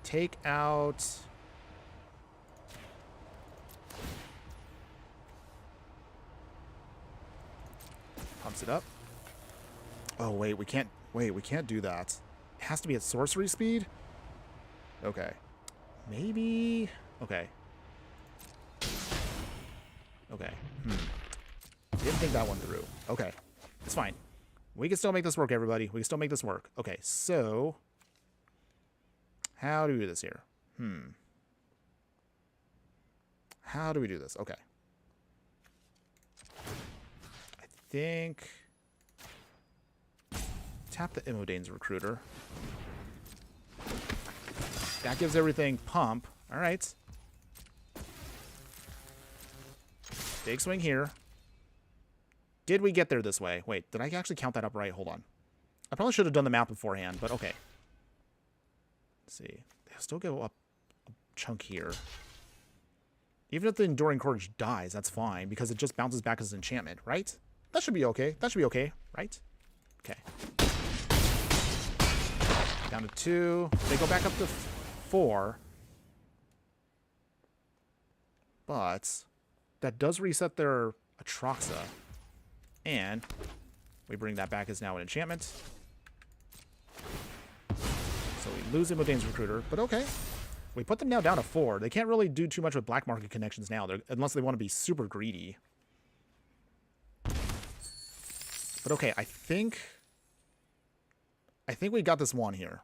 Take out Mix it up. Oh, wait, we can't... Wait, we can't do that. It has to be at sorcery speed? Okay. Maybe... Okay. Okay. Didn't think that one through. Okay. It's fine. We can still make this work, everybody. We can still make this work. Okay, so... How do we do this here? How do we do this? Okay. I think... Tap the Immodane's Recruiter. That gives everything pump. All right. Big swing here. Did we get there this way? Wait, did I actually count that up right? Hold on. I probably should have done the map beforehand, but okay. Let's see. They still go up a chunk here. Even if the Enduring Courage dies, that's fine, because it just bounces back as an enchantment, right? That should be okay. That should be okay, right? Okay. Down to 2. They go back up to 4. But that does reset their Atraxa. And we bring that back as now an enchantment. So we lose Immodane's Recruiter, but okay. We put them now down to 4. They can't really do too much with black market connections now, unless they want to be super greedy. But okay, I think we got this one here.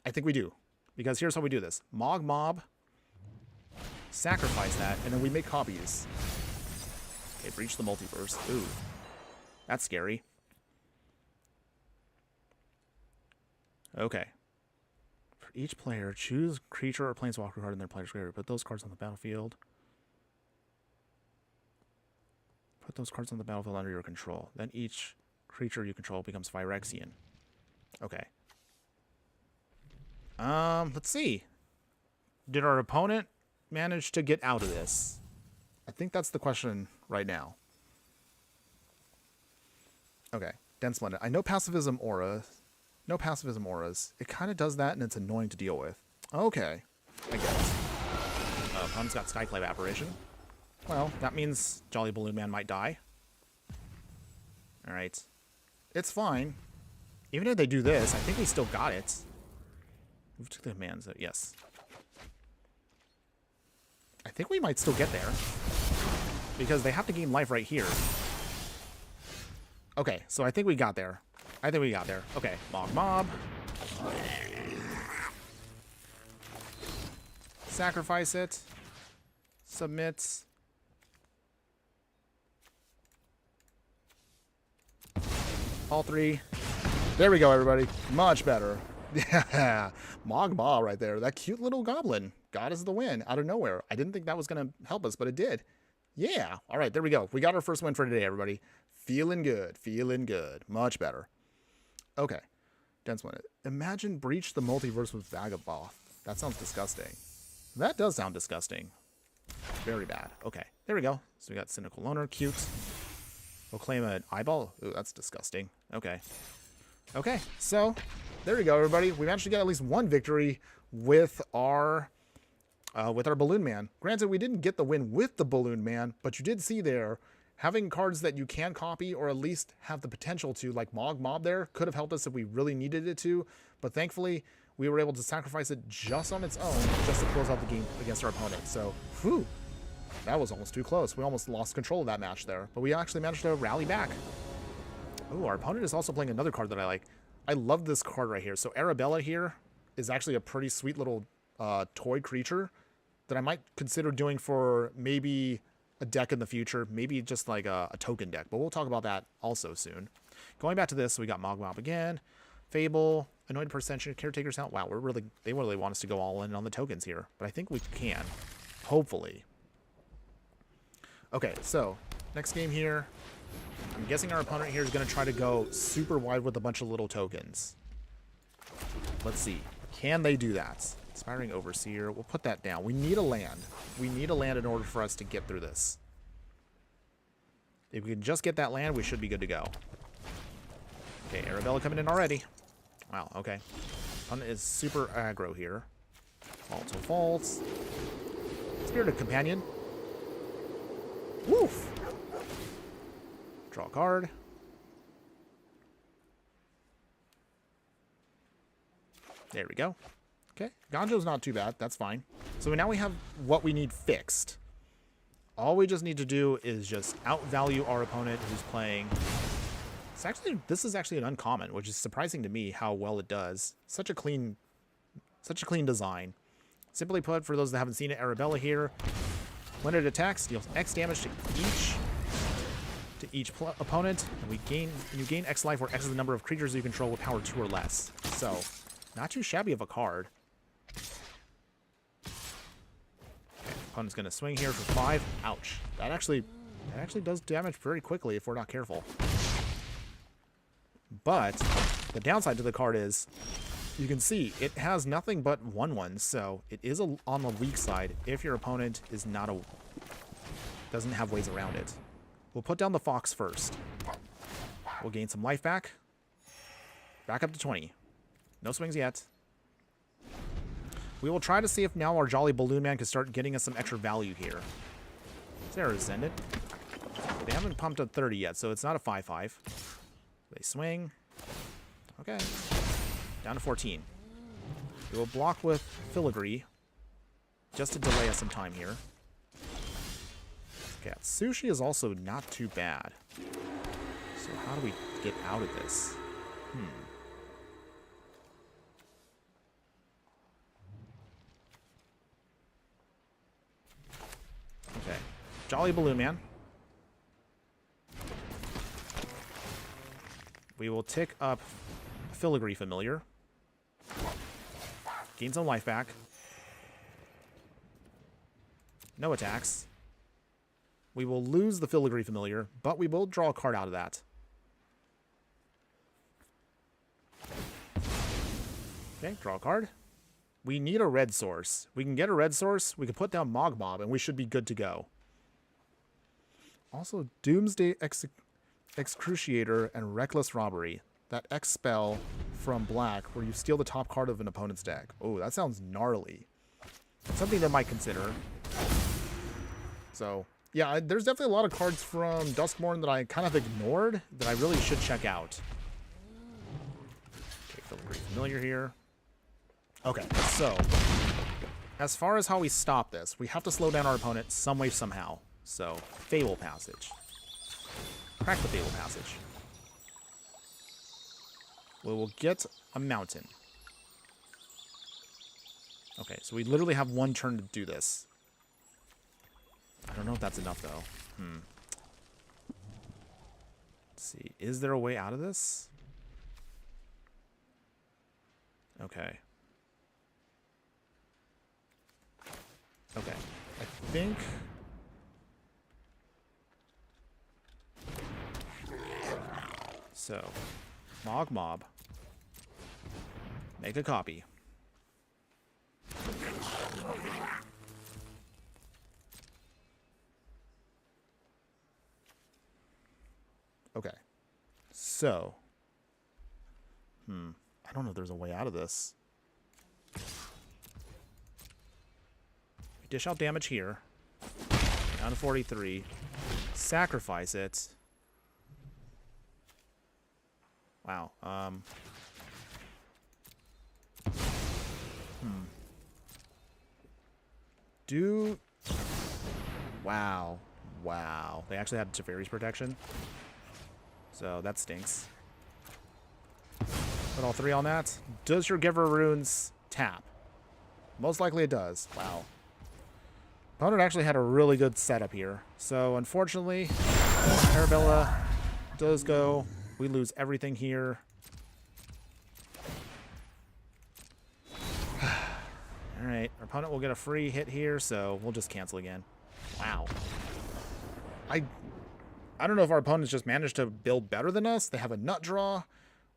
I think we do. Because here's how we do this. Mob, sacrifice that, and then we make copies. Okay, breach the multiverse. Ooh. That's scary. Okay. For each player, choose creature or planeswalker card in their player's graveyard. Put those cards on the battlefield. Put those cards on the battlefield under your control. Then each creature you control becomes Phyrexian. Okay. Let's see. Did our opponent manage to get out of this? I think that's the question right now. Okay. Dense Blended. I know Pacifism Aura. No Pacifism Auras. It kind of does that, and it's annoying to deal with. Okay. I guess. Opponent's got Skyclave Apparition. Well, that means Jolly Balloon Man might die. Alright. It's fine. Even if they do this, I think we still got it. Move to the commands. Yes. I think we might still get there. Because they have to gain life right here. Okay, so I think we got there. Okay, Mob. Sacrifice it. Submits. All 3. There we go, everybody. Much better. Yeah, Mogma right there. That cute little goblin got us the win out of nowhere. I didn't think that was going to help us, but it did. Yeah. All right, there we go. We got our first win for today, everybody. Feeling good. Much better. Okay. Dense one. Imagine breach the multiverse with Vagaboth. That sounds disgusting. That does sound disgusting. Very bad. Okay, there we go. So we got Cynical Loner. Cute. We'll claim an eyeball. Ooh, that's disgusting. Okay. Okay, so there we go, everybody. We managed to get at least one victory with our Balloon Man. Granted, we didn't get the win with the Balloon Man, but you did see there, having cards that you can copy or at least have the potential to, like Mob there, could have helped us if we really needed it to. But thankfully, we were able to sacrifice it just on its own, just to close out the game against our opponent. So, whew, that was almost too close. We almost lost control of that match there, but we actually managed to rally back. Oh, our opponent is also playing another card that I like. I love this card right here. So Arabella here is actually a pretty sweet little toy creature that I might consider doing for maybe a deck in the future, maybe just like a token deck, but we'll talk about that also soon. Going back to this, we got Mogwop again, Fable, Anointed Perception, Caretaker's Out. Wow, they really want us to go all in on the tokens here, but I think we can, hopefully. Okay, so next game here. I'm guessing our opponent here is going to try to go super wide with a bunch of little tokens. Let's see. Can they do that? Inspiring Overseer. We'll put that down. We need a land. We need a land in order for us to get through this. If we can just get that land, we should be good to go. Okay, Arabella coming in already. Wow, okay. Opponent is super aggro here. Faults. Spirited Companion. Woof! Draw a card. There we go. Okay, Ganjo's not too bad. That's fine. So now we have what we need fixed. All we just need to do is just outvalue our opponent who's playing. This is actually an uncommon, which is surprising to me how well it does. Such a clean design. Simply put, for those that haven't seen it, Arabella here, when it attacks, deals X damage to each opponent, and you gain X life, where X is the number of creatures you control with power 2 or less. So, not too shabby of a card. Okay, opponent's gonna swing here for 5. Ouch. That actually does damage very quickly if we're not careful. But the downside to the card is, you can see it has nothing but 1/1, so it is on the weak side if your opponent is doesn't have ways around it. We'll put down the Fox first. We'll gain some life back. Back up to 20. No swings yet. We will try to see if now our Jolly Balloon Man can start getting us some extra value here. Sarah's Ascendant. They haven't pumped up 30 yet, so it's not a 5/5. They swing. Okay. Down to 14. We will block with Filigree just to delay us some time here. Okay, Sushi is also not too bad. So how do we get out of this? Okay. Jolly Balloon Man. We will tick up Filigree Familiar. Gain some life back. No attacks. We will lose the Filigree Familiar, but we will draw a card out of that. Okay, draw a card. We need a red source. We can get a red source, we can put down Mogmob, and we should be good to go. Also, Doomsday Excruciator and Reckless Robbery. That X spell from black where you steal the top card of an opponent's deck. Oh, that sounds gnarly. Something that might consider. So, yeah, there's definitely a lot of cards from Duskmourn that I kind of ignored that I really should check out. Okay, Filigree Familiar here. Okay, so as far as how we stop this, we have to slow down our opponent some way, somehow. So, Fable Passage. Crack the Fable Passage. We will get a mountain. Okay, so we literally have one turn to do this. I don't know if that's enough, though. Let's see. Is there a way out of this? Okay. Okay. I think... So, Mogmob. Make a copy. Okay. So. I don't know if there's a way out of this. We dish out damage here. Down to 43. Sacrifice it. Wow. Wow. Wow. They actually had Teferi's protection. So that stinks. Put all 3 on that. Does your Giver Runes tap? Most likely it does. Wow. Opponent actually had a really good setup here. So unfortunately, Arabella does go. We lose everything here. Alright, our opponent will get a free hit here, so we'll just cancel again. Wow. I don't know if our opponents just managed to build better than us. They have a nut draw.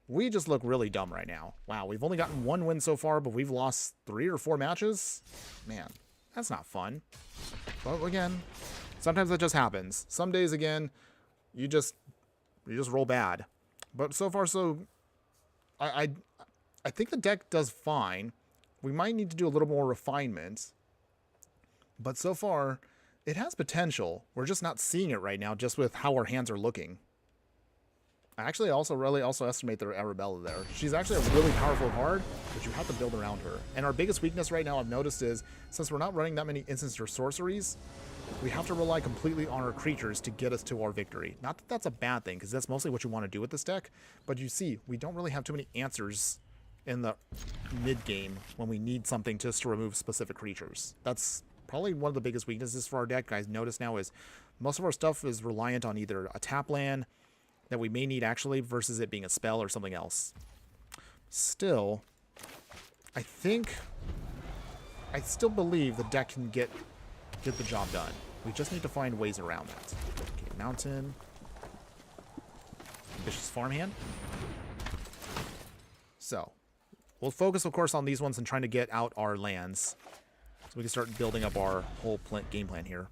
We just look really dumb right now. Wow, we've only gotten 1 win so far, but we've lost 3 or 4 matches. Man, that's not fun. But again, sometimes that just happens. Some days, again, you just roll bad. But so far, so I think the deck does fine. We might need to do a little more refinement. But so far, it has potential. We're just not seeing it right now, just with how our hands are looking. I actually also really estimate their Arabella there. She's actually a really powerful card, but you have to build around her. And our biggest weakness right now I've noticed is, since we're not running that many instants or sorceries, we have to rely completely on our creatures to get us to our victory. Not that that's a bad thing, because that's mostly what you want to do with this deck, but you see, we don't really have too many answers in the mid-game when we need something just to remove specific creatures. That's probably one of the biggest weaknesses for our deck, guys. Notice now is most of our stuff is reliant on either a tap land that we may need actually versus it being a spell or something else. Still, I still believe the deck can get the job done. We just need to find ways around that. Okay, mountain. Ambitious farmhand. So, we'll focus, of course, on these ones and trying to get out our lands so we can start building up our whole game plan here.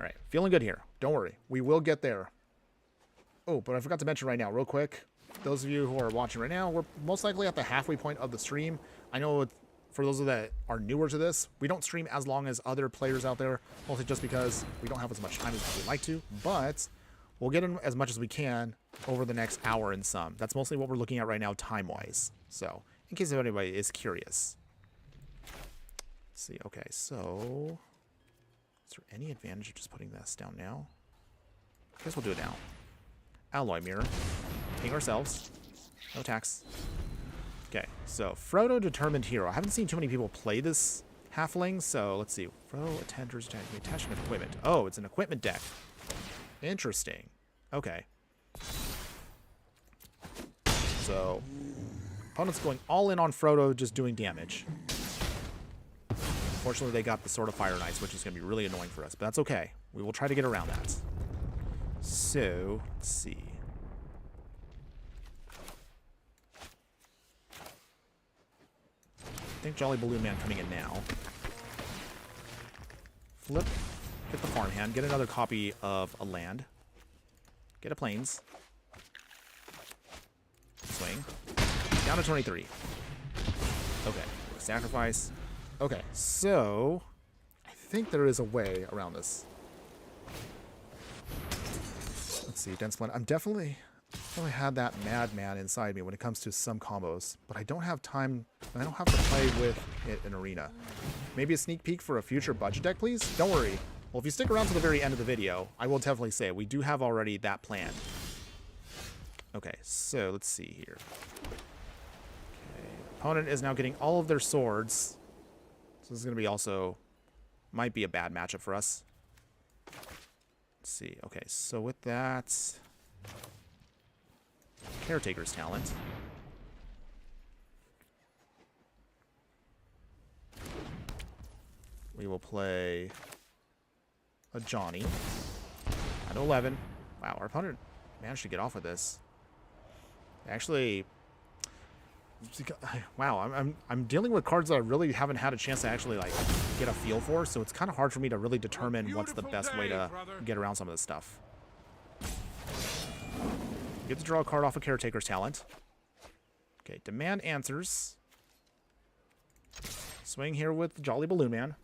All right, feeling good here. Don't worry, we will get there. Oh, but I forgot to mention right now, real quick, those of you who are watching right now, we're most likely at the halfway point of the stream. I know for those that are newer to this, we don't stream as long as other players out there, mostly just because we don't have as much time as we'd like to, but we'll get in as much as we can over the next hour and some. That's mostly what we're looking at right now time-wise. So, in case anybody is curious. Let's see, okay, so is there any advantage of just putting this down now? I guess we'll do it now. Alloy Mirror. Ping ourselves. No attacks. Okay, so Frodo, Determined Hero. I haven't seen too many people play this halfling, so let's see. Frodo, Attenders, Attachment of Equipment. Oh, it's an equipment deck. Interesting. Okay. So, opponent's going all in on Frodo, just doing damage. Unfortunately, they got the Sword of Fire and Ice, which is going to be really annoying for us, but that's okay. We will try to get around that. So, let's see. I think Jolly Balloon Man coming in now. Flip. Get the farmhand. Get another copy of a land. Get a plains. Swing. Down to 23. Okay. Sacrifice. Okay, so I think there is a way around this. Let's see, Dense Blend. I'm definitely had that madman inside me when it comes to some combos, but I don't have time. I don't have to play with it in Arena. Maybe a sneak peek for a future budget deck, please? Don't worry. Well, if you stick around to the very end of the video, I will definitely say we do have already that planned. Okay, so let's see here. Okay, opponent is now getting all of their swords. So this is going to be also, might be a bad matchup for us. Let's see. Okay, so with that, Caretaker's Talent. We will play a Johnny at 11. Wow, our opponent managed to get off with this. Actually, wow, I'm dealing with cards that I really haven't had a chance to actually like get a feel for, so it's kind of hard for me to really determine what's the best way to get around some of this stuff. Get to draw a card off of Caretaker's Talent. Okay, Demand Answers. Swing here with Jolly Balloon Man.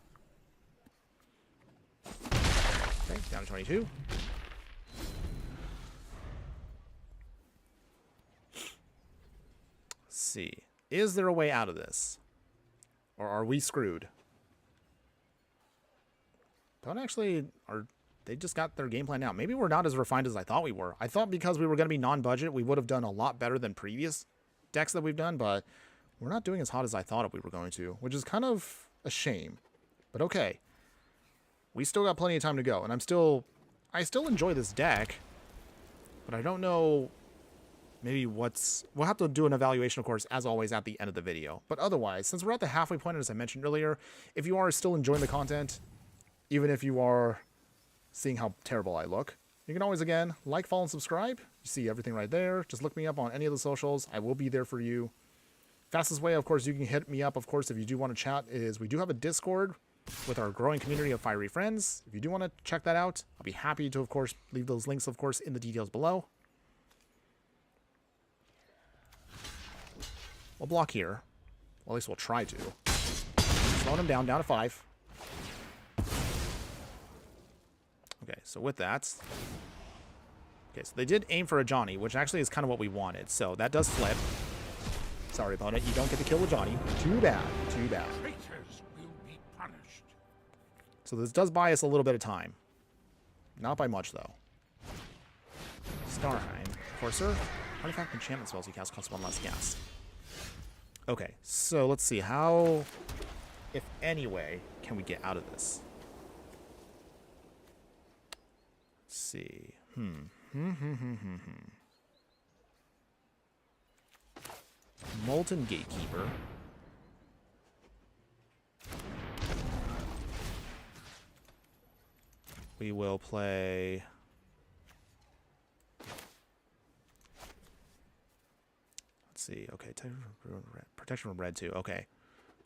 Okay, down to 22. See, is there a way out of this, or are we screwed? Don't actually, are they just got their game plan now? Maybe we're not as refined as I thought we were. I thought because we were going to be non-budget, we would have done a lot better than previous decks that we've done, but we're not doing as hot as I thought we were going to, which is kind of a shame. But okay, we still got plenty of time to go, and I still enjoy this deck, but I don't know. Maybe we'll have to do an evaluation, of course, as always, at the end of the video. But otherwise, since we're at the halfway point, as I mentioned earlier, if you are still enjoying the content, even if you are seeing how terrible I look, you can always, again, like, follow, and subscribe. You see everything right there. Just look me up on any of the socials. I will be there for you. Fastest way, of course, you can hit me up, of course, if you do want to chat, is we do have a Discord with our growing community of fiery friends. If you do want to check that out, I'll be happy to, of course, leave those links, of course, in the details below. We'll block here. Well, at least we'll try to. Slowing him down to 5. Okay, so with that... Okay, so they did aim for a Johnny, which actually is kind of what we wanted. So that does flip. Sorry, opponent, you don't get to kill a Johnny. Too bad, too bad. Traitors will be punished. So this does buy us a little bit of time. Not by much, though. Starheim. Courser. Artifact enchantment spells you cast cost one less cast. Okay, so let's see. How, if any way, can we get out of this? Let's see. Molten Gatekeeper. We will play... Let's see. Okay, protection from red too. Okay.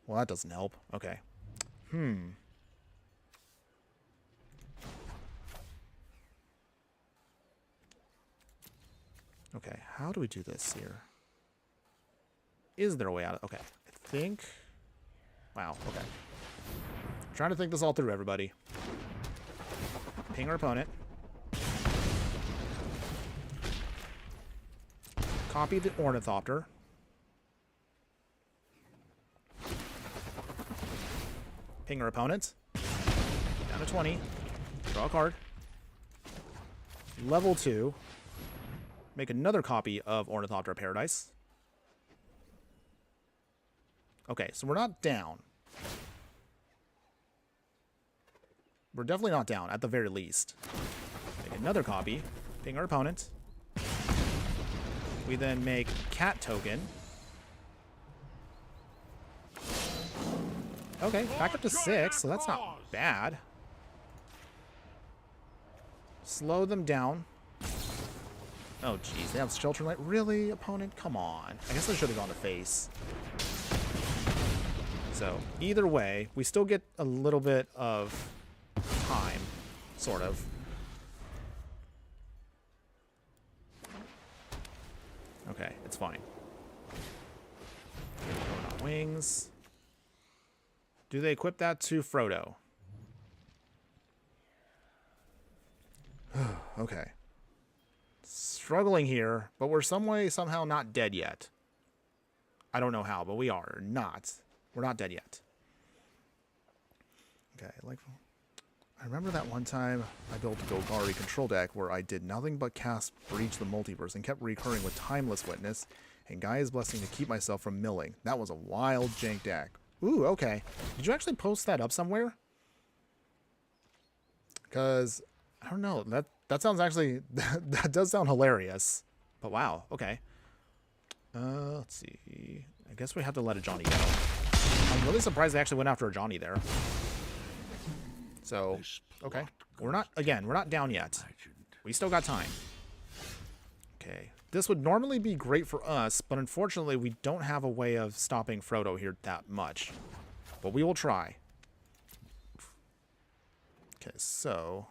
Well, that doesn't help. Okay. Okay, how do we do this here? Is there a way out of... Okay, I think... Wow, okay. Trying to think this all through, everybody. Ping our opponent. Copy the Ornithopter. Ping our opponent. Down to 20. Draw a card. Level 2. Make another copy of Ornithopter Paradise. Okay, so we're not down. We're definitely not down, at the very least. Make another copy. Ping our opponent. We then make Cat Token. Okay, back up to 6, so that's not bad. Slow them down. Oh, jeez, they have Shelter Light. Really, opponent? Come on. I guess I should have gone to face. So, either way, we still get a little bit of time, sort of. Okay, it's fine. Going on wings. Do they equip that to Frodo? Okay. Struggling here, but we're some way, somehow not dead yet. I don't know how, but we are not. We're not dead yet. Okay, like... I remember that one time I built a Golgari control deck where I did nothing but cast Breach the Multiverse and kept recurring with Timeless Witness and Gaia's Blessing to keep myself from milling. That was a wild jank deck. Ooh, okay. Did you actually post that up somewhere? Because, I don't know, that sounds actually, that does sound hilarious. But wow, okay. Let's see. I guess we have to let a Johnny go. I'm really surprised they actually went after a Johnny there. So, okay. We're not, again, we're not down yet. We still got time. Okay. This would normally be great for us, but unfortunately we don't have a way of stopping Frodo here that much. But we will try. Okay, so,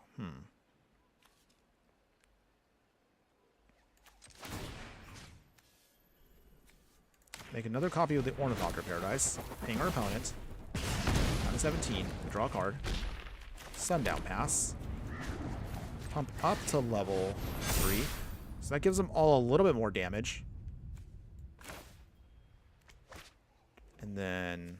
Make another copy of the Ornithopter Paradise. Ping our opponent. Down to 17. Draw a card. Sundown Pass. Pump up to level 3. So that gives them all a little bit more damage. And then...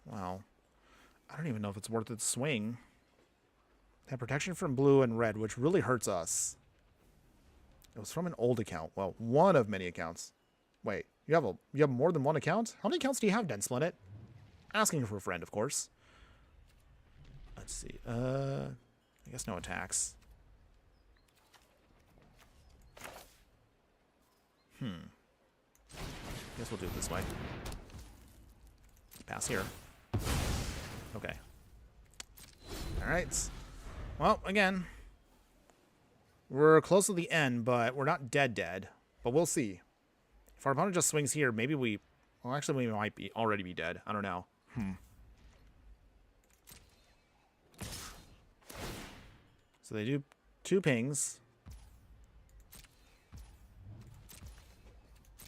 Wow. I don't even know if it's worth it to swing. They have protection from blue and red, which really hurts us. It was from an old account. Well, one of many accounts. Wait, you have more than one account? How many accounts do you have, Densplinit? Asking for a friend, of course. Let's see. I guess no attacks. Guess we'll do it this way. Pass here. Okay. Alright. Well, again, we're close to the end, but we're not dead. But we'll see. If our opponent just swings here, maybe we... Well, actually, we might be already be dead. I don't know. So they do 2 pings.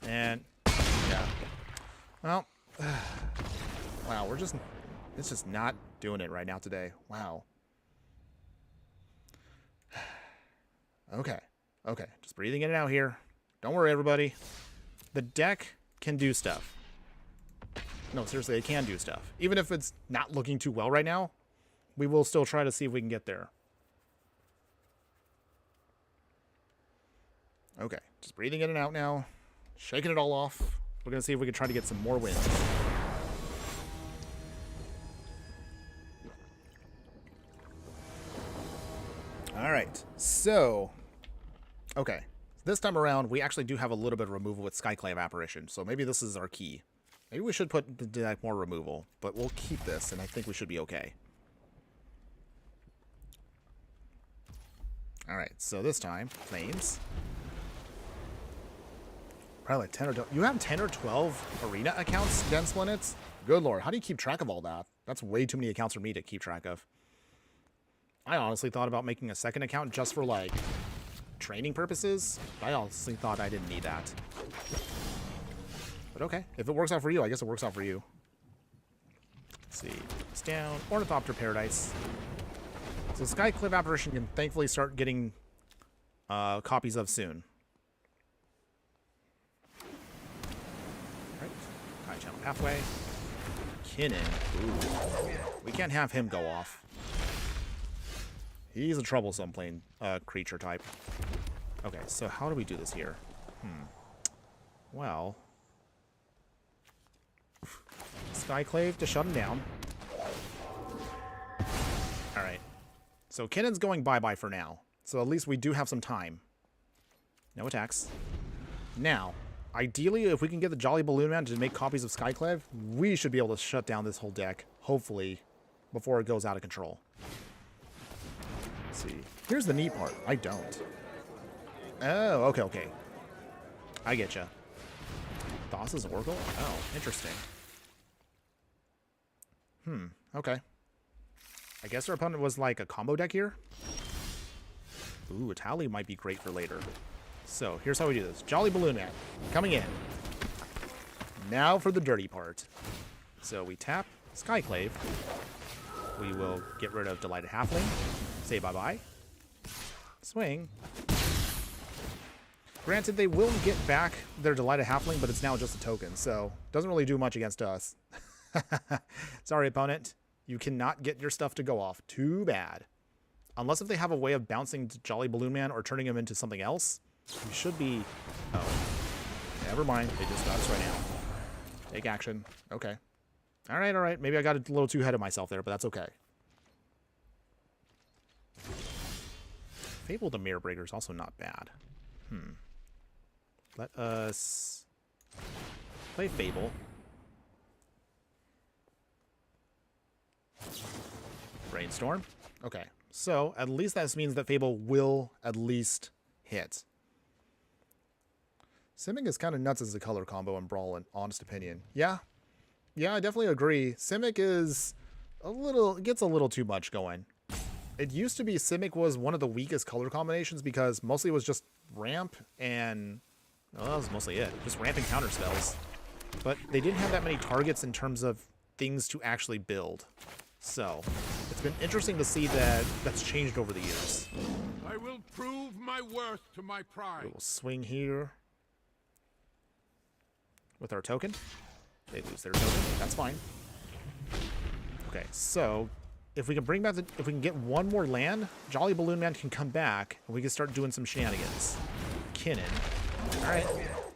And, yeah. Well, wow, it's just not doing it right now today. Wow. Okay. Okay, just breathing in and out here. Don't worry, everybody. The deck can do stuff. No, seriously, it can do stuff. Even if it's not looking too well right now, we will still try to see if we can get there. Okay, just breathing in and out now. Shaking it all off. We're going to see if we can try to get some more wins. All right, so... Okay, this time around, we actually do have a little bit of removal with Skyclave Apparition, so maybe this is our key. Maybe we should put the deck more removal, but we'll keep this, and I think we should be okay. Alright, so this time, Flames. Probably like 10 or 12. You have 10 or 12 arena accounts, Dense Linnets? Good lord, how do you keep track of all that? That's way too many accounts for me to keep track of. I honestly thought about making a second account just for, like, training purposes. I honestly thought I didn't need that. But okay, if it works out for you, I guess it works out for you. Let's see, it's down. Ornithopter Paradise. So Skyclave Apparition can thankfully start getting copies of soon. Alright, High Channel Pathway. Kinnan. Ooh. We can't have him go off. He's a troublesome playing creature type. Okay, so how do we do this here? Well... Skyclave to shut him down. Alright. So Kinnan's going bye-bye for now. So at least we do have some time. No attacks. Now, ideally, if we can get the Jolly Balloon Man to make copies of Skyclave, we should be able to shut down this whole deck, hopefully, before it goes out of control. Let's see. Here's the neat part. I don't. Oh, okay, okay. I get ya. Thassa's Oracle? Oh, interesting. Okay. I guess our opponent was like a combo deck here. Ooh, a Tally might be great for later. So, here's how we do this. Jolly Balloon Man, coming in. Now for the dirty part. So, we tap Skyclave. We will get rid of Delighted Halfling. Say bye-bye. Swing. Granted, they will get back their Delighted Halfling, but it's now just a token, so doesn't really do much against us. Sorry, opponent. You cannot get your stuff to go off. Too bad. Unless if they have a way of bouncing Jolly Balloon Man or turning him into something else, you should be... Oh. Never mind. They just got us right now. Take action. Okay. Alright, alright. Maybe I got a little too ahead of myself there, but that's okay. Fable the Mirror Breaker is also not bad. Let us play Fable. Brainstorm. Okay, so at least that means that Fable will at least hit. Simic is kind of nuts as a color combo in Brawl, in honest opinion. Yeah, I definitely agree. Simic is gets a little too much going. It used to be Simic was one of the weakest color combinations because mostly it was just ramp and... Well, that was mostly it. Just ramp and counter spells. But they didn't have that many targets in terms of things to actually build. So, it's been interesting to see that that's changed over the years. I will prove my worth to my pride. We will swing here with our token. They lose their token. That's fine. Okay, so if we can bring back if we can get one more land, Jolly Balloon Man can come back and we can start doing some shenanigans. Kinnan. Alright.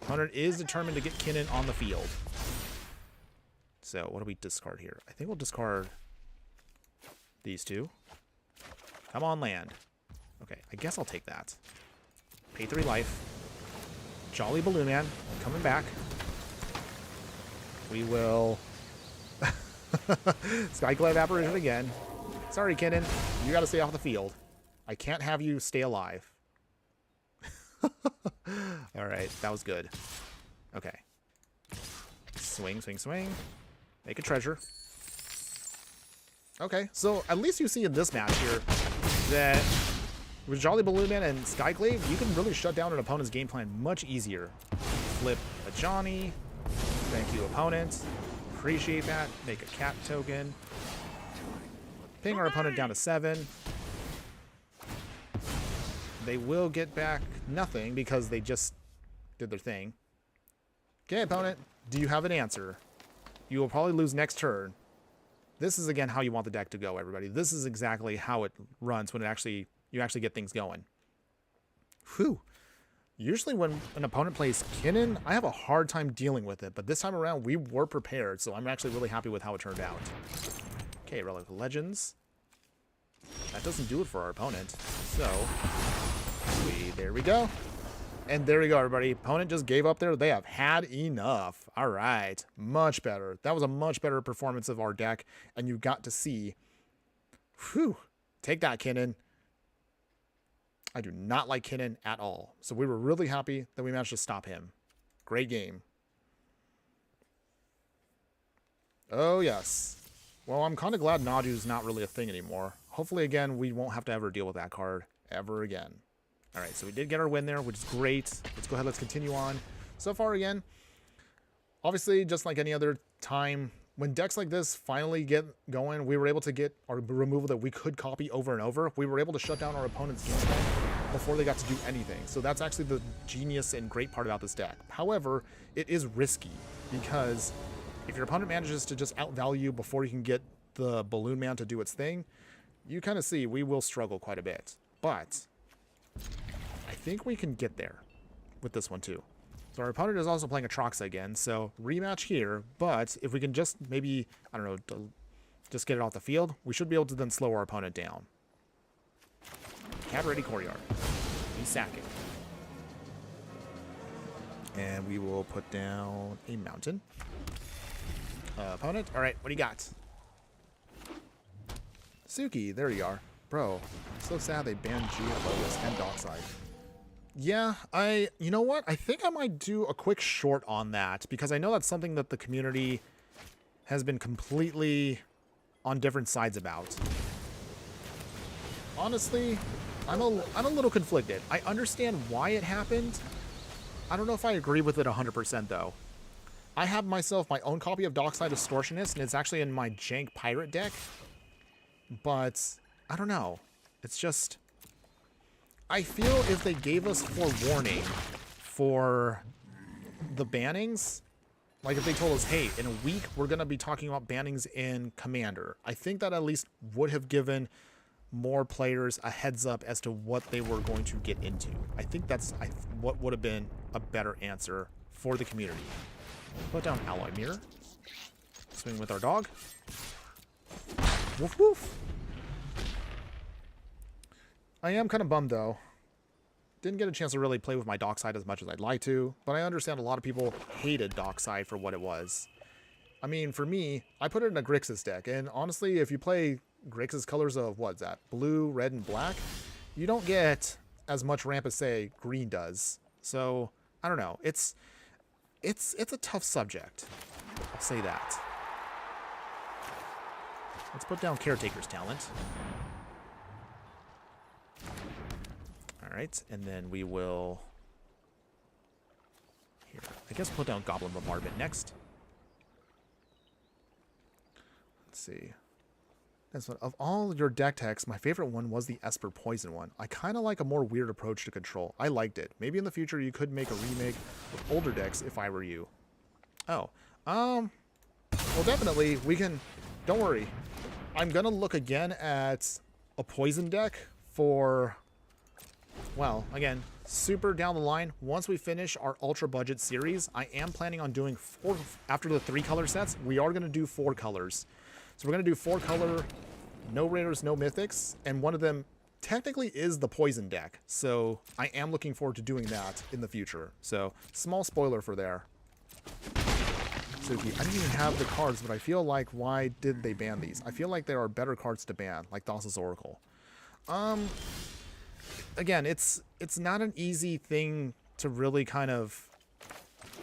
Opponent is determined to get Kinnan on the field. So, what do we discard here? I think we'll discard these two. Come on, land. Okay, I guess I'll take that. Pay 3 life. Jolly Balloon Man coming back. We will... Skyclave Apparition again. Sorry, Kinnan. You gotta stay off the field. I can't have you stay alive. Alright, that was good. Okay. Swing, swing, swing. Make a treasure. Okay, so at least you see in this match here that with Jolly Balloon Man and Skyclave, you can really shut down an opponent's game plan much easier. Flip a Johnny. Thank you, opponent. Appreciate that. Make a cat token. Ping our opponent down to 7. They will get back nothing because they just did their thing. Okay, opponent, do you have an answer? You will probably lose next turn. This is, again, how you want the deck to go, everybody. This is exactly how it runs when you actually get things going. Whew. Usually when an opponent plays Kinnan, I have a hard time dealing with it, but this time around we were prepared, so I'm actually really happy with how it turned out. Okay, Relic of Legends. That doesn't do it for our opponent, so there we go. And there we go, everybody. Opponent just gave up there. They have had enough. All right, much better. That was a much better performance of our deck, and you got to see. Whew. Take that, Kinnan. I do not like Kinnan at all. So we were really happy that we managed to stop him. Great game. Oh, yes. Well, I'm kind of glad Naju's not really a thing anymore. Hopefully, again, we won't have to ever deal with that card ever again. All right, so we did get our win there, which is great. Let's go ahead. Let's continue on. So far, again, obviously, just like any other time, when decks like this finally get going, we were able to get our removal that we could copy over and over. We were able to shut down our opponent's game plan before they got to do anything. So that's actually the genius and great part about this deck. However, it is risky because if your opponent manages to just outvalue you before you can get the Balloon Man to do its thing, you kind of see we will struggle quite a bit. But I think we can get there with this one too. So our opponent is also playing Atraxa again, so rematch here, but if we can just maybe, I don't know, just get it off the field, we should be able to then slow our opponent down. Cat ready Courtyard. We sack it. And we will put down a mountain. Opponent, all right, what do you got? Suki, there you are. Bro, I'm so sad they banned G and Bogus and Dockside. Yeah, you know what? I think I might do a quick short on that because I know that's something that the community has been completely on different sides about. Honestly, I'm a little conflicted. I understand why it happened. I don't know if I agree with it 100% though. I have myself my own copy of Dockside Distortionist, and it's actually in my Jank Pirate deck. But I don't know. It's just, I feel if they gave us forewarning for the bannings, like if they told us, hey, in a week we're going to be talking about bannings in Commander, I think that at least would have given more players a heads up as to what they were going to get into. I think that's what would have been a better answer for the community. Put down Alloy Mirror. Swing with our dog. Woof woof. I am kind of bummed though. Didn't get a chance to really play with my Dockside as much as I'd like to, but I understand a lot of people hated Dockside for what it was. I mean, for me, I put it in a Grixis deck, and honestly, if you play Grixis colors of, what's that, blue, red, and black, you don't get as much ramp as, say, green does. So, I don't know. It's a tough subject. I'll say that. Let's put down Caretaker's Talent. Alright, and then we will... Here, I guess put down Goblin Bombardment next. Let's see. That's what, of all your deck techs, my favorite one was the Esper Poison one. I kind of like a more weird approach to control. I liked it. Maybe in the future you could make a remake with older decks if I were you. Oh, well definitely we can, don't worry. I'm going to look again at a poison deck for, well, again, super down the line. Once we finish our ultra budget series, I am planning on doing 4, after the 3 color sets, we are going to do 4 colors. So we're going to do 4 color, no rares, no mythics, and one of them technically is the poison deck. So I am looking forward to doing that in the future. So small spoiler for there. Suki, I didn't even have the cards, but I feel like, why did they ban these? I feel like there are better cards to ban, like Thassa's Oracle. Again, it's not an easy thing to really kind of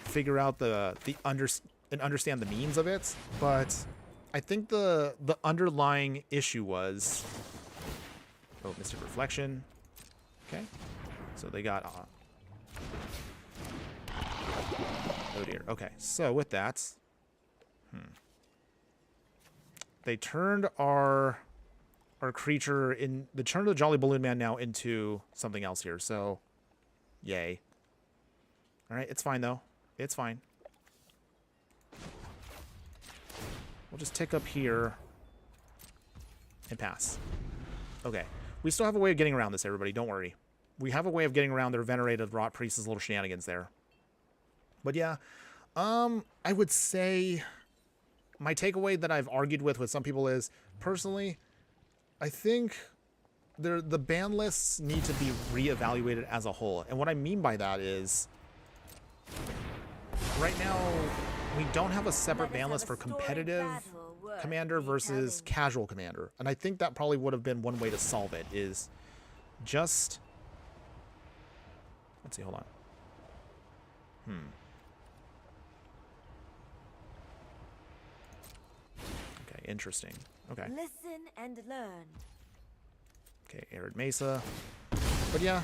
figure out and understand the means of it, but I think the underlying issue was, oh, Mystic Oh dear. Okay, so with that, they turned our creature in. They turned the Jolly Balloon Man now into something else here. So, yay. All right, it's fine though. It's fine. We'll just tick up here and pass. Okay, we still have a way of getting around this, everybody. Don't worry. We have a way of getting around their venerated Rot Priest's little shenanigans there. But yeah, I would say my takeaway that I've argued with some people is, personally, I think the ban lists need to be reevaluated as a whole. And what I mean by that is, right now, we don't have a separate ban list for competitive commander versus casual commander. And I think that probably would have been one way to solve it, is just... Let's see, hold on. Okay, interesting. Okay. Listen and learn. Okay, Arid Mesa. But yeah,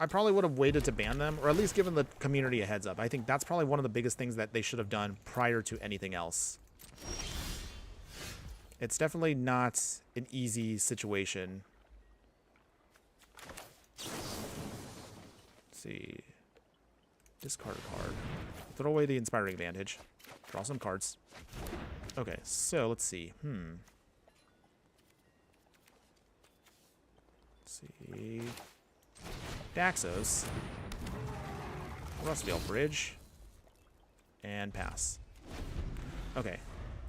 I probably would have waited to ban them, or at least given the community a heads up. I think that's probably one of the biggest things that they should have done prior to anything else. It's definitely not an easy situation. Let's see. Discard a card. Throw away the Inspiring Advantage. Draw some cards. Okay, so let's see. Let's see. Daxos. Rustveil Bridge. And pass. Okay.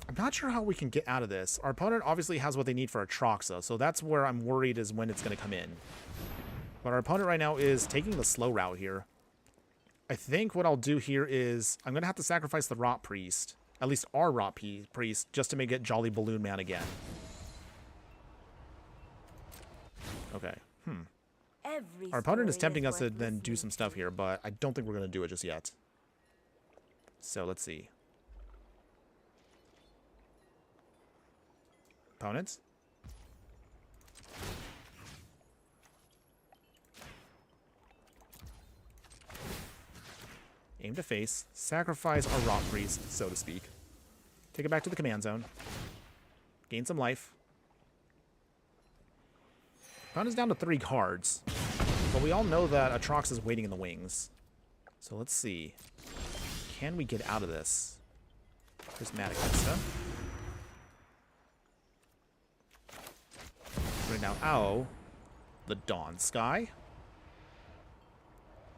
I'm not sure how we can get out of this. Our opponent obviously has what they need for a Troxa, so that's where I'm worried is when it's going to come in. But our opponent right now is taking the slow route here. I think what I'll do here is I'm going to have to sacrifice the Rot Priest. At least our Rot Priest, just to make it Jolly Balloon Man again. Okay. Our opponent is tempting us to then do some stuff here, but I don't think we're going to do it just yet. So let's see. Opponents? Aim to face, sacrifice our Rot Priest, so to speak. Take it back to the command zone. Gain some life. Opponent's down to 3 cards. But we all know that Atrox is waiting in the wings. So let's see. Can we get out of this? Prismatic Vista. Bring down Ow. The Dawn Sky.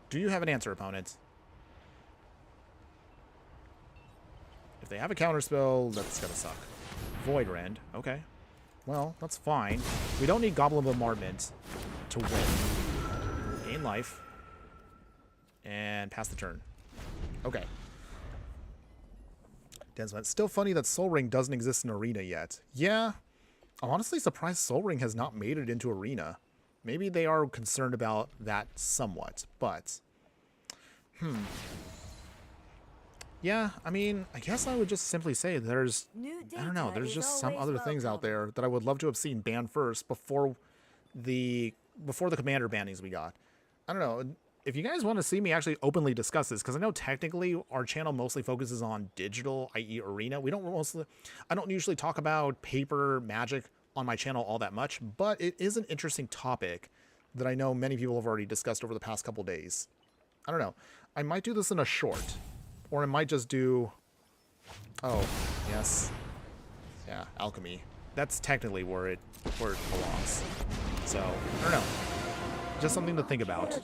Do you have an answer, opponent? If they have a counterspell, that's gonna suck. Void Rend. Okay. Well, that's fine. We don't need Goblin Bombardment to win. Gain life. And pass the turn. Okay. Densman. It's still funny that Sol Ring doesn't exist in Arena yet. Yeah. I'm honestly surprised Sol Ring has not made it into Arena. Maybe they are concerned about that somewhat, but... Yeah, I mean, I guess I would just simply say there's... I don't know, there's just some other things out there that I would love to have seen banned first before the commander bannings we got. I don't know. If you guys want to see me actually openly discuss this, because I know technically our channel mostly focuses on digital, i.e. Arena. I don't usually talk about paper Magic on my channel all that much, but it is an interesting topic that I know many people have already discussed over the past couple days. I don't know. I might do this in a short, or I might just do... Oh, yes. Yeah, Alchemy. That's technically where it belongs. So, I don't know. Just something to think about.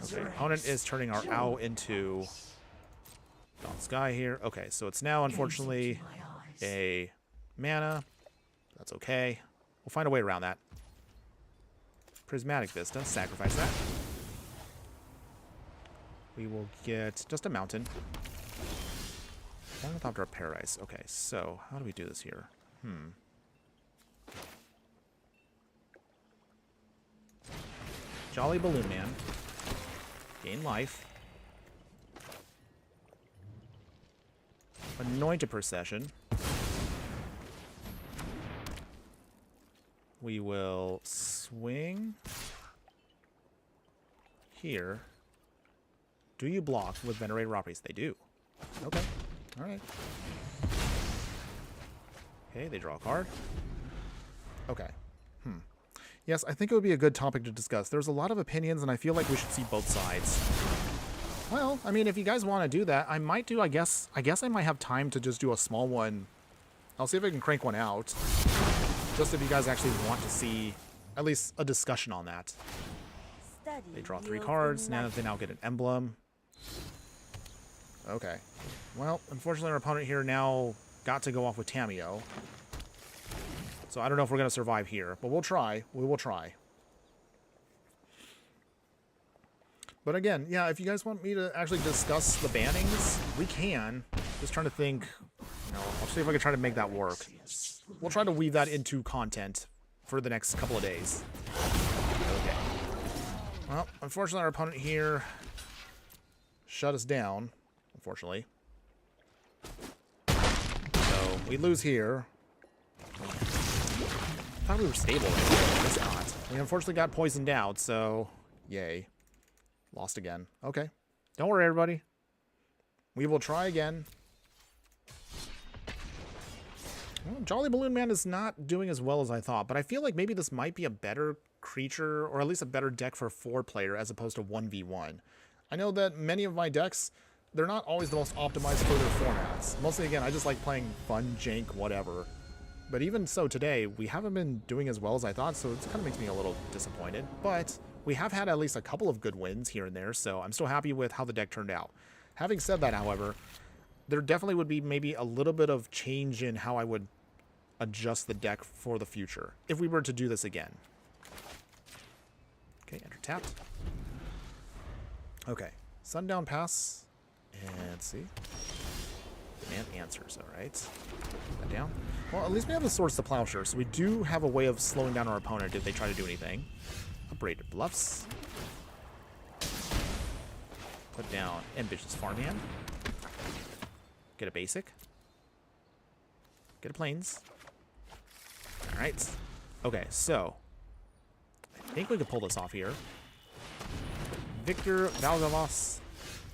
Okay, opponent is turning our Owl into Dawn Sky here. Okay, so it's now, unfortunately, a mana. That's okay. We'll find a way around that. Prismatic Vista. Sacrifice that. We will get just a mountain. Ornithopter of Paradise. Okay, so how do we do this here? Jolly Balloon Man. Gain life. Anointed Procession. We will swing here. Do you block with Venerated Raw Priest? They do. Okay. All right. Okay, they draw a card. Okay. Yes, I think it would be a good topic to discuss. There's a lot of opinions, and I feel like we should see both sides. Well, I mean, if you guys want to do that, I might do, I guess I might have time to just do a small one. I'll see if I can crank one out. Just if you guys actually want to see at least a discussion on that. They draw 3 cards. Now they now get an emblem. Okay. Well, unfortunately, our opponent here now got to go off with Tamiyo. So I don't know if we're going to survive here, but we'll try. We will try. But again, yeah, if you guys want me to actually discuss the bannings, we can. Just trying to think, I'll see if I can try to make that work. We'll try to weave that into content for the next couple of days. Okay. Well, unfortunately, our opponent here shut us down, unfortunately. So we lose here. I thought we were stable right there, but it's not. We unfortunately got poisoned out, so yay. Lost again. Okay. Don't worry, everybody. We will try again. Well, Jolly Balloon Man is not doing as well as I thought, but I feel like maybe this might be a better creature, or at least a better deck for 4-player as opposed to 1v1. I know that many of my decks, they're not always the most optimized for their formats. Mostly, again, I just like playing fun, jank, whatever. But even so today, we haven't been doing as well as I thought, so it kind of makes me a little disappointed. But we have had at least a couple of good wins here and there, so I'm still happy with how the deck turned out. Having said that, however, there definitely would be maybe a little bit of change in how I would adjust the deck for the future, if we were to do this again. Okay, enter tapped. Okay, Sundown Pass, and let's see. Demand answers, alright. Put that down. Well, at least we have the Swords to Plowshare, so we do have a way of slowing down our opponent if they try to do anything. Upbraided Bluffs. Put down Ambitious Farmhand. Get a basic. Get a Plains. Alright. Okay, so I think we could pull this off here. Victor Valgavos.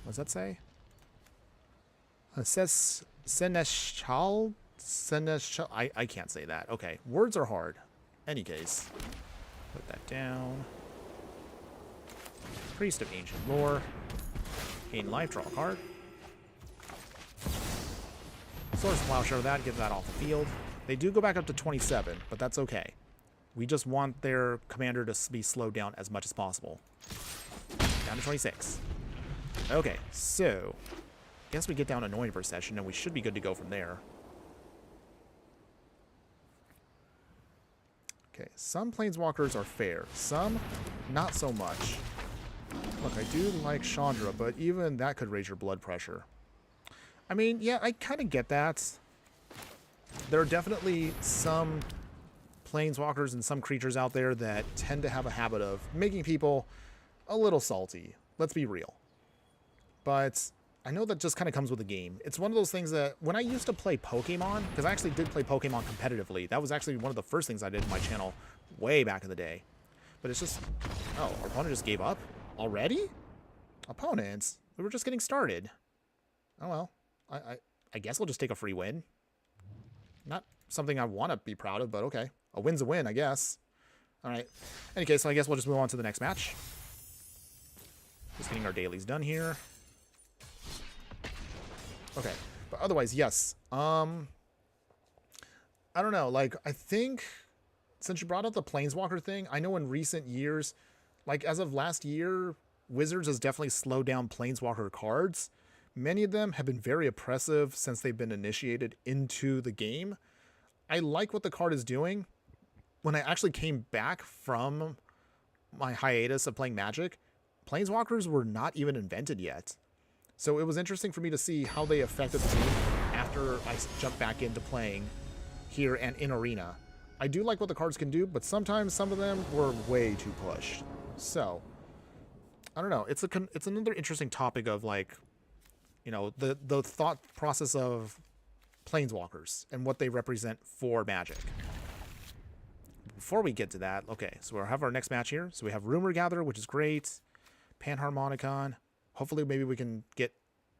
What does that say? It says Seneschal. Seneschal. I can't say that. Okay, words are hard. Any case. Put that down. Priest of Ancient Lore. Gain life, draw a card. Swords to Plowshare that, get that off the field. They do go back up to 27, but that's okay. We just want their commander to be slowed down as much as possible. Down to 26. Okay, so guess we get down Annoying Procession, and we should be good to go from there. Okay, some Planeswalkers are fair. Some, not so much. Look, I do like Chandra, but even that could raise your blood pressure. I mean, yeah, I kind of get that. There are definitely some Planeswalkers and some creatures out there that tend to have a habit of making people a little salty. Let's be real. But I know that just kind of comes with the game. It's one of those things that when I used to play Pokemon, because I actually did play Pokemon competitively, that was actually one of the first things I did on my channel way back in the day. But it's just, oh, our opponent just gave up? Already? Opponents? We were just getting started. Oh well, I guess we'll just take a free win. Not something I want to be proud of, but okay. A win's a win, I guess. Alright. Any case, so I guess we'll just move on to the next match. Just getting our dailies done here. Okay. But otherwise, yes. I don't know. Like, I think since you brought up the Planeswalker thing, I know in recent years, like as of last year, Wizards has definitely slowed down Planeswalker cards. Many of them have been very oppressive since they've been initiated into the game. I like what the card is doing. When I actually came back from my hiatus of playing Magic, Planeswalkers were not even invented yet. So it was interesting for me to see how they affected the game after I jumped back into playing here and in Arena. I do like what the cards can do, but sometimes some of them were way too pushed. So, I don't know. It's another interesting topic of, like, you know, the thought process of Planeswalkers and what they represent for Magic. Before we get to that, okay, so we'll have our next match here. So we have Rumor Gatherer, which is great. Panharmonicon. Hopefully maybe we can get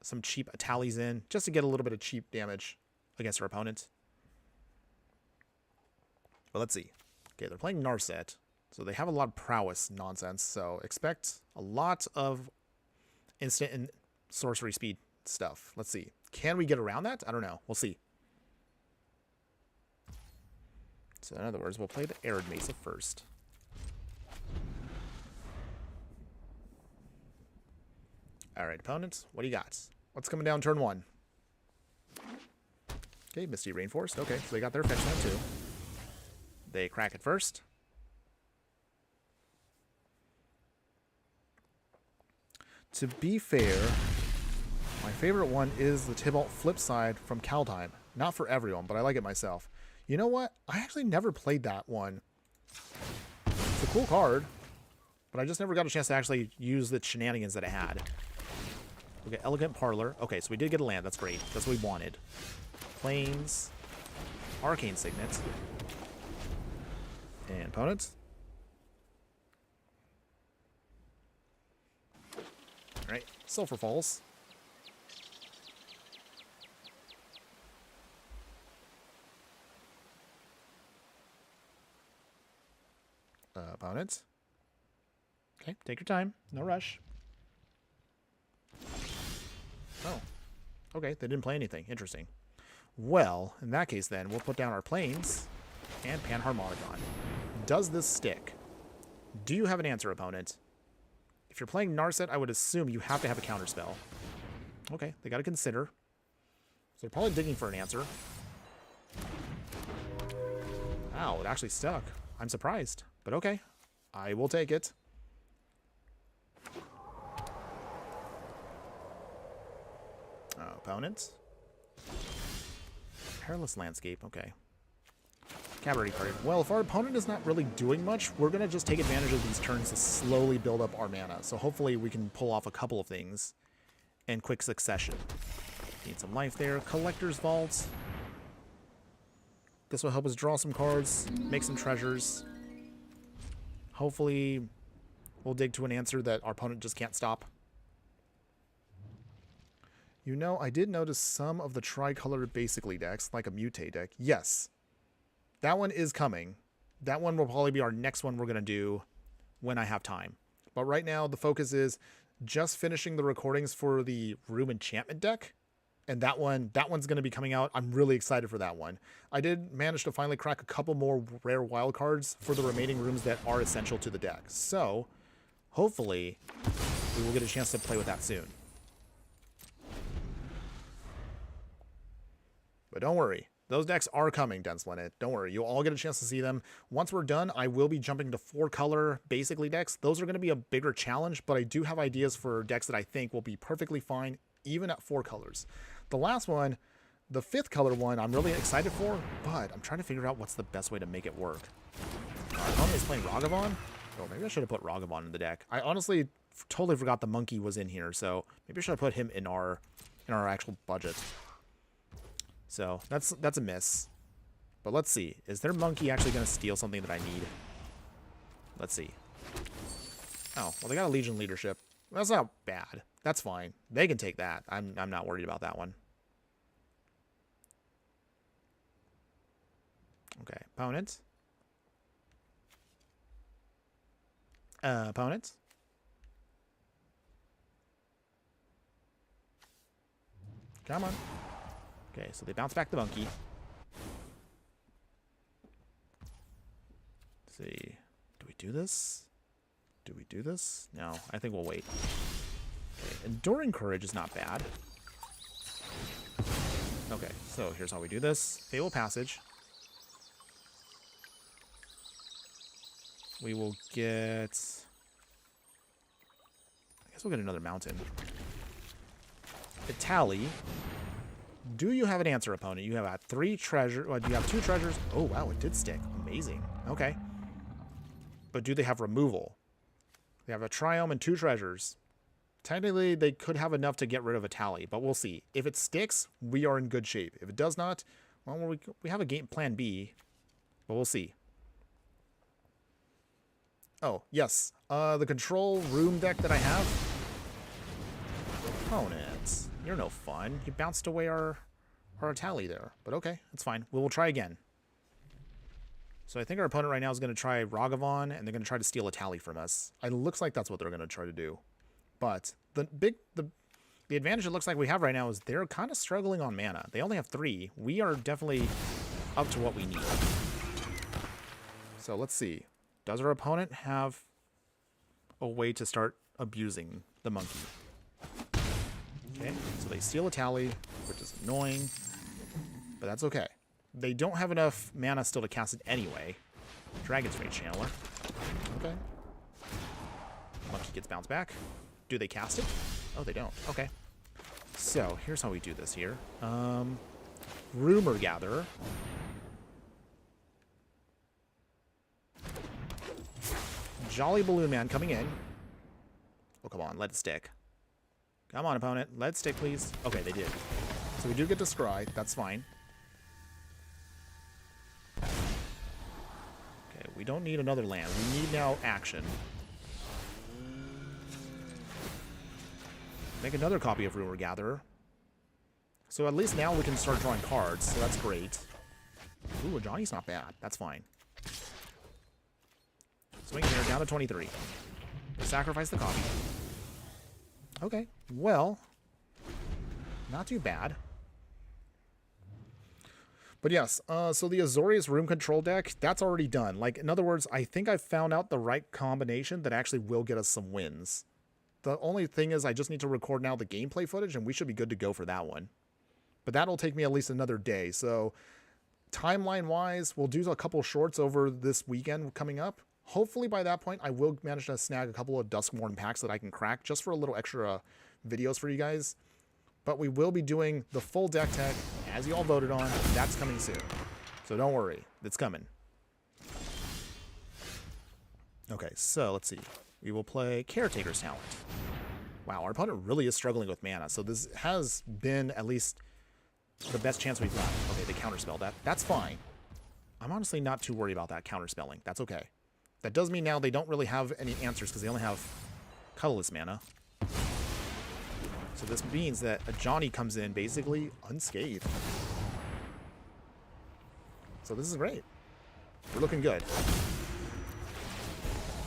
some cheap tallies in just to get a little bit of cheap damage against our opponent. But let's see. Okay, they're playing Narset, so they have a lot of prowess nonsense, so expect a lot of instant and sorcery speed stuff. Let's see. Can we get around that? I don't know. We'll see. So in other words, we'll play the Arid Mesa first. Alright, opponents, what do you got? What's coming down turn 1? Okay, Misty Rainforest. Okay, so they got their fetch land too. They crack it first. To be fair, my favorite one is the Tybalt Flip Side from Kaldheim. Not for everyone, but I like it myself. You know what? I actually never played that one. It's a cool card, but I just never got a chance to actually use the shenanigans that it had. Okay, Elegant Parlor. Okay, so we did get a land. That's great. That's what we wanted. Plains. Arcane Signet. And opponents. Alright, Sulphur Falls. Opponents. Okay, take your time. No rush. Oh. Okay, they didn't play anything. Interesting. Well, in that case then, we'll put down our plains and Panharmonicon. Does this stick? Do you have an answer, opponent? If you're playing Narset, I would assume you have to have a counterspell. Okay, they got to consider. So they're probably digging for an answer. Ow, it actually stuck. I'm surprised, but okay. I will take it. Opponent. Perilous Landscape, okay. Cabaret card. Well, if our opponent is not really doing much, we're going to just take advantage of these turns to slowly build up our mana. So hopefully we can pull off a couple of things in quick succession. Need some life there. Collector's Vault. This will help us draw some cards, make some treasures. Hopefully we'll dig to an answer that our opponent just can't stop. You know, I did notice some of the tricolor basically decks, like a Mutate deck. Yes, that one is coming. That one will probably be our next one we're going to do when I have time. But right now, the focus is just finishing the recordings for the Room Enchantment deck. And that one's going to be coming out. I'm really excited for that one. I did manage to finally crack a couple more rare wild cards for the remaining rooms that are essential to the deck. So, hopefully, we will get a chance to play with that soon. But don't worry, those decks are coming, Dense Linnet. Don't worry, you'll all get a chance to see them. Once we're done, I will be jumping to 4-color basically decks. Those are going to be a bigger challenge, but I do have ideas for decks that I think will be perfectly fine, even at 4 colors. The last one, the 5th color one, I'm really excited for, but I'm trying to figure out what's the best way to make it work. Our opponent is playing Ragavan? Oh, maybe I should have put Ragavan in the deck. I honestly totally forgot the monkey was in here, so maybe I should have put him in our actual budget. So that's a miss. But let's see. Is their monkey actually going to steal something that I need? Let's see. Oh, well, they got a Legion leadership. That's not bad. That's fine. They can take that. I'm not worried about that one. Okay, opponent. Opponent. Come on. Okay, so they bounce back the monkey. Let's see. Do we do this? Do we do this? No, I think we'll wait. Okay, Enduring Courage is not bad. Okay, so here's how we do this. Fable Passage. We will get... I guess we'll get another mountain. Itali. Do you have an answer, opponent? You have 3 treasures. Well, do you have 2 treasures? Oh, wow, it did stick. Amazing. Okay. But do they have removal? They have a Triome and 2 treasures. Technically, they could have enough to get rid of a tally, but we'll see. If it sticks, we are in good shape. If it does not, well, we have a game plan B, but we'll see. Oh, yes. The control room deck that I have, opponent. You're no fun. You bounced away our tally there. But okay, it's fine. We will try again. So I think our opponent right now is going to try Ragavan, and they're going to try to steal a tally from us. It looks like that's what they're going to try to do. But the advantage it looks like we have right now is they're kind of struggling on mana. They only have 3. We are definitely up to what we need. So let's see. Does our opponent have a way to start abusing the monkey? Okay, so they steal a tally, which is annoying, but that's okay. They don't have enough mana still to cast it anyway. Dragon's Rage Channeler. Okay. Monkey gets bounced back. Do they cast it? Oh, they don't. Okay. So, here's how we do this here. Rumor Gatherer. Jolly Balloon Man coming in. Oh, come on. Let it stick. Come on, opponent. Let it stick, please. Okay, they did. So we do get to scry. That's fine. Okay, we don't need another land. We need now action. Make another copy of Rumor Gatherer. So at least now we can start drawing cards, so that's great. Ooh, Johnny's not bad. That's fine. Swing here, down to 23. Sacrifice the copy. Okay, well, not too bad. But yes, so the Azorius Room Control deck, that's already done. Like, in other words, I think I've found out the right combination that actually will get us some wins. The only thing is I just need to record now the gameplay footage, and we should be good to go for that one. But that'll take me at least another day. So timeline-wise, we'll do a couple shorts over this weekend coming up. Hopefully by that point, I will manage to snag a couple of Duskmourn packs that I can crack just for a little extra videos for you guys. But we will be doing the full deck tech, as you all voted on. That's coming soon. So don't worry. It's coming. Okay, so let's see. We will play Caretaker's Talent. Wow, our opponent really is struggling with mana. So this has been at least the best chance we've got. Okay, they counterspell that. That's fine. I'm honestly not too worried about that counterspelling. That's okay. That does mean now they don't really have any answers because they only have colorless mana. So this means that a Johnny comes in basically unscathed. So this is great. We're looking good.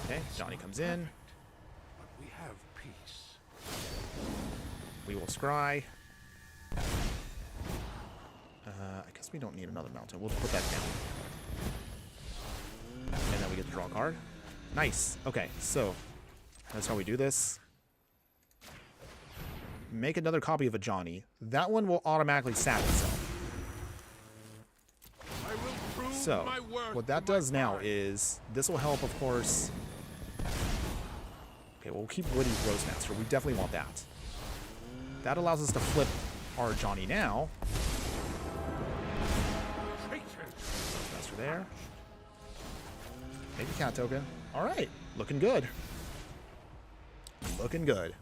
Okay, Johnny comes in. But we have peace. We will scry. I guess we don't need another mountain. We'll put that down. And then we get to draw a card. Nice. Okay, so that's how we do this. Make another copy of a Johnny. That one will automatically sack itself. I will prove So, my worth what that to my does now pride. is, this will help, of course. Okay, we'll keep Woody Roastmaster. We definitely want that. That allows us to flip our Johnny now. Roastmaster there. Maybe cat token. All right, looking good. Looking good.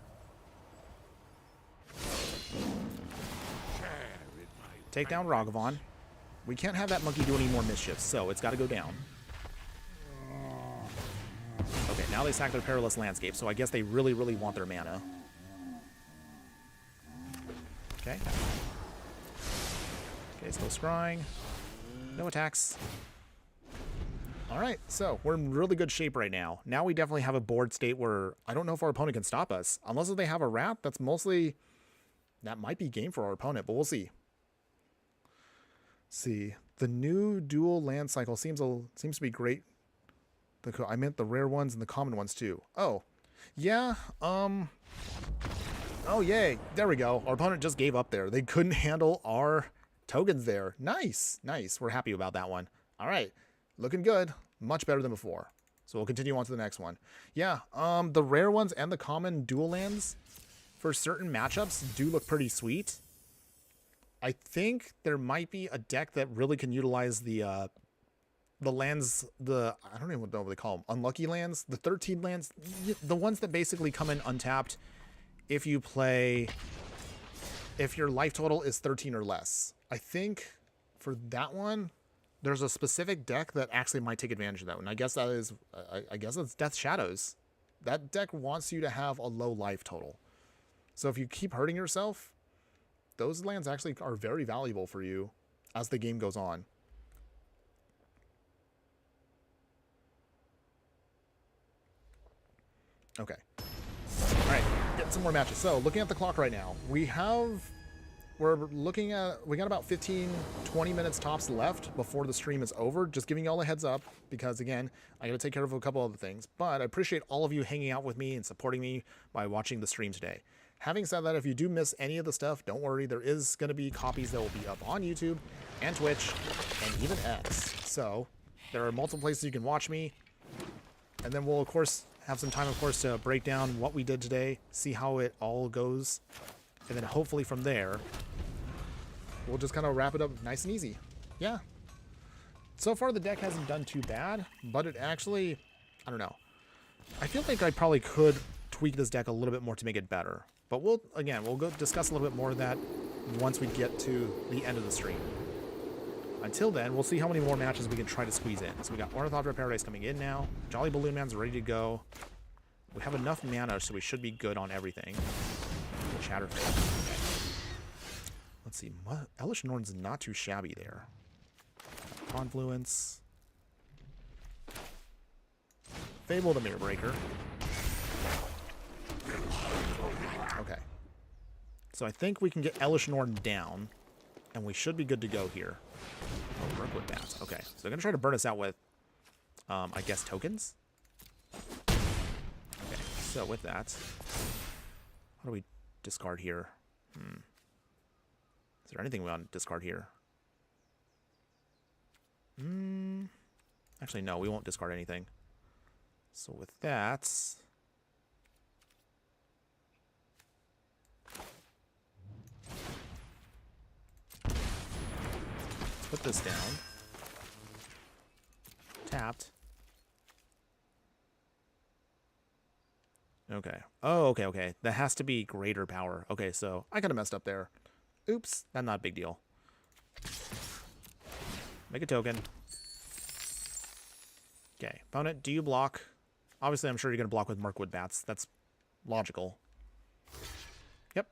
Take down Ragavan. We can't have that monkey do any more mischief, so it's got to go down. Okay, now they sack their Perilous Landscape, so I guess they really, really want their mana. Okay. Okay, still scrying. No attacks. Alright, so we're in really good shape right now. Now we definitely have a board state where I don't know if our opponent can stop us. Unless if they have a Wrath, that's mostly... that might be game for our opponent, but we'll see. See, the new dual land cycle seems to be great. I meant the rare ones and the common ones too. Oh, yeah. Oh, yay! There we go. Our opponent just gave up there. They couldn't handle our tokens there. Nice, nice. We're happy about that one. All right, looking good. Much better than before. So we'll continue on to the next one. Yeah. The rare ones and the common dual lands for certain matchups do look pretty sweet. I think there might be a deck that really can utilize the lands, I don't even know what they call them, unlucky lands, the 13 lands, the ones that basically come in untapped if you play, if your life total is 13 or less. I think for that one, there's a specific deck that actually might take advantage of that one. I guess that is, I guess it's Death Shadows. That deck wants you to have a low life total. So if you keep hurting yourself, those lands actually are very valuable for you as the game goes on. Okay. All right, getting some more matches. So looking at the clock right now, we got about 15, 20 minutes tops left before the stream is over. Just giving you all a heads up because, again, I got to take care of a couple other things. But I appreciate all of you hanging out with me and supporting me by watching the stream today. Having said that, if you do miss any of the stuff, don't worry. There is going to be copies that will be up on YouTube and Twitch and even X. So there are multiple places you can watch me. And then we'll, of course, have some time, of course, to break down what we did today, see how it all goes. And then hopefully from there, we'll just kind of wrap it up nice and easy. Yeah. So far, the deck hasn't done too bad, but it actually, I don't know. I feel like I probably could tweak this deck a little bit more to make it better. But we'll go discuss a little bit more of that once we get to the end of the stream. Until then, we'll see how many more matches we can try to squeeze in. So we got Ornithopter Paradise coming in now. Jolly Balloon Man's ready to go. We have enough mana, so we should be good on everything. Shatterfang. Let's see. Elish Norn's not too shabby there. Confluence. Fable the Mirror Breaker. Okay. So I think we can get Elish Norn down, and we should be good to go here. Oh, Mirkwood Bats. Okay. So they're going to try to burn us out with, I guess, tokens? Okay. So with that, how do we discard here? Is there anything we want to discard here? Actually, no, we won't discard anything. So with that, let's put this down. Tapped. Okay. Oh, okay. That has to be greater power. Okay, so I kind of messed up there. Oops, that's not a big deal. Make a token. Okay, opponent, do you block? Obviously, I'm sure you're going to block with Mirkwood Bats. That's logical. Yep.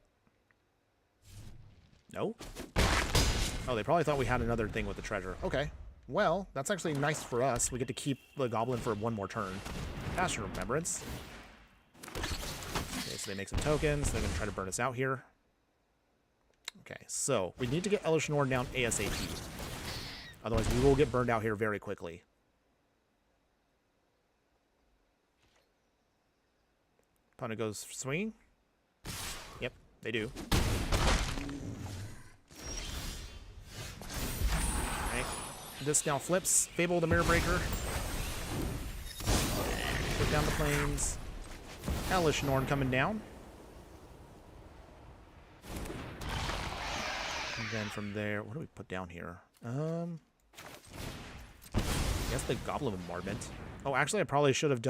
No? Oh, they probably thought we had another thing with the treasure. Okay. Well, that's actually nice for us. We get to keep the goblin for one more turn. Passion Remembrance. Okay, so they make some tokens. They're going to try to burn us out here. Okay, so we need to get Elish Norn down ASAP. Otherwise, we will get burned out here very quickly. Opponent goes swinging. Yep, they do. Okay, this now flips. Fable the Mirror Breaker. Put down the plains. Elish Norn coming down. And then from there, what do we put down here? I guess the Goblin Bombardment. Oh, actually, I should have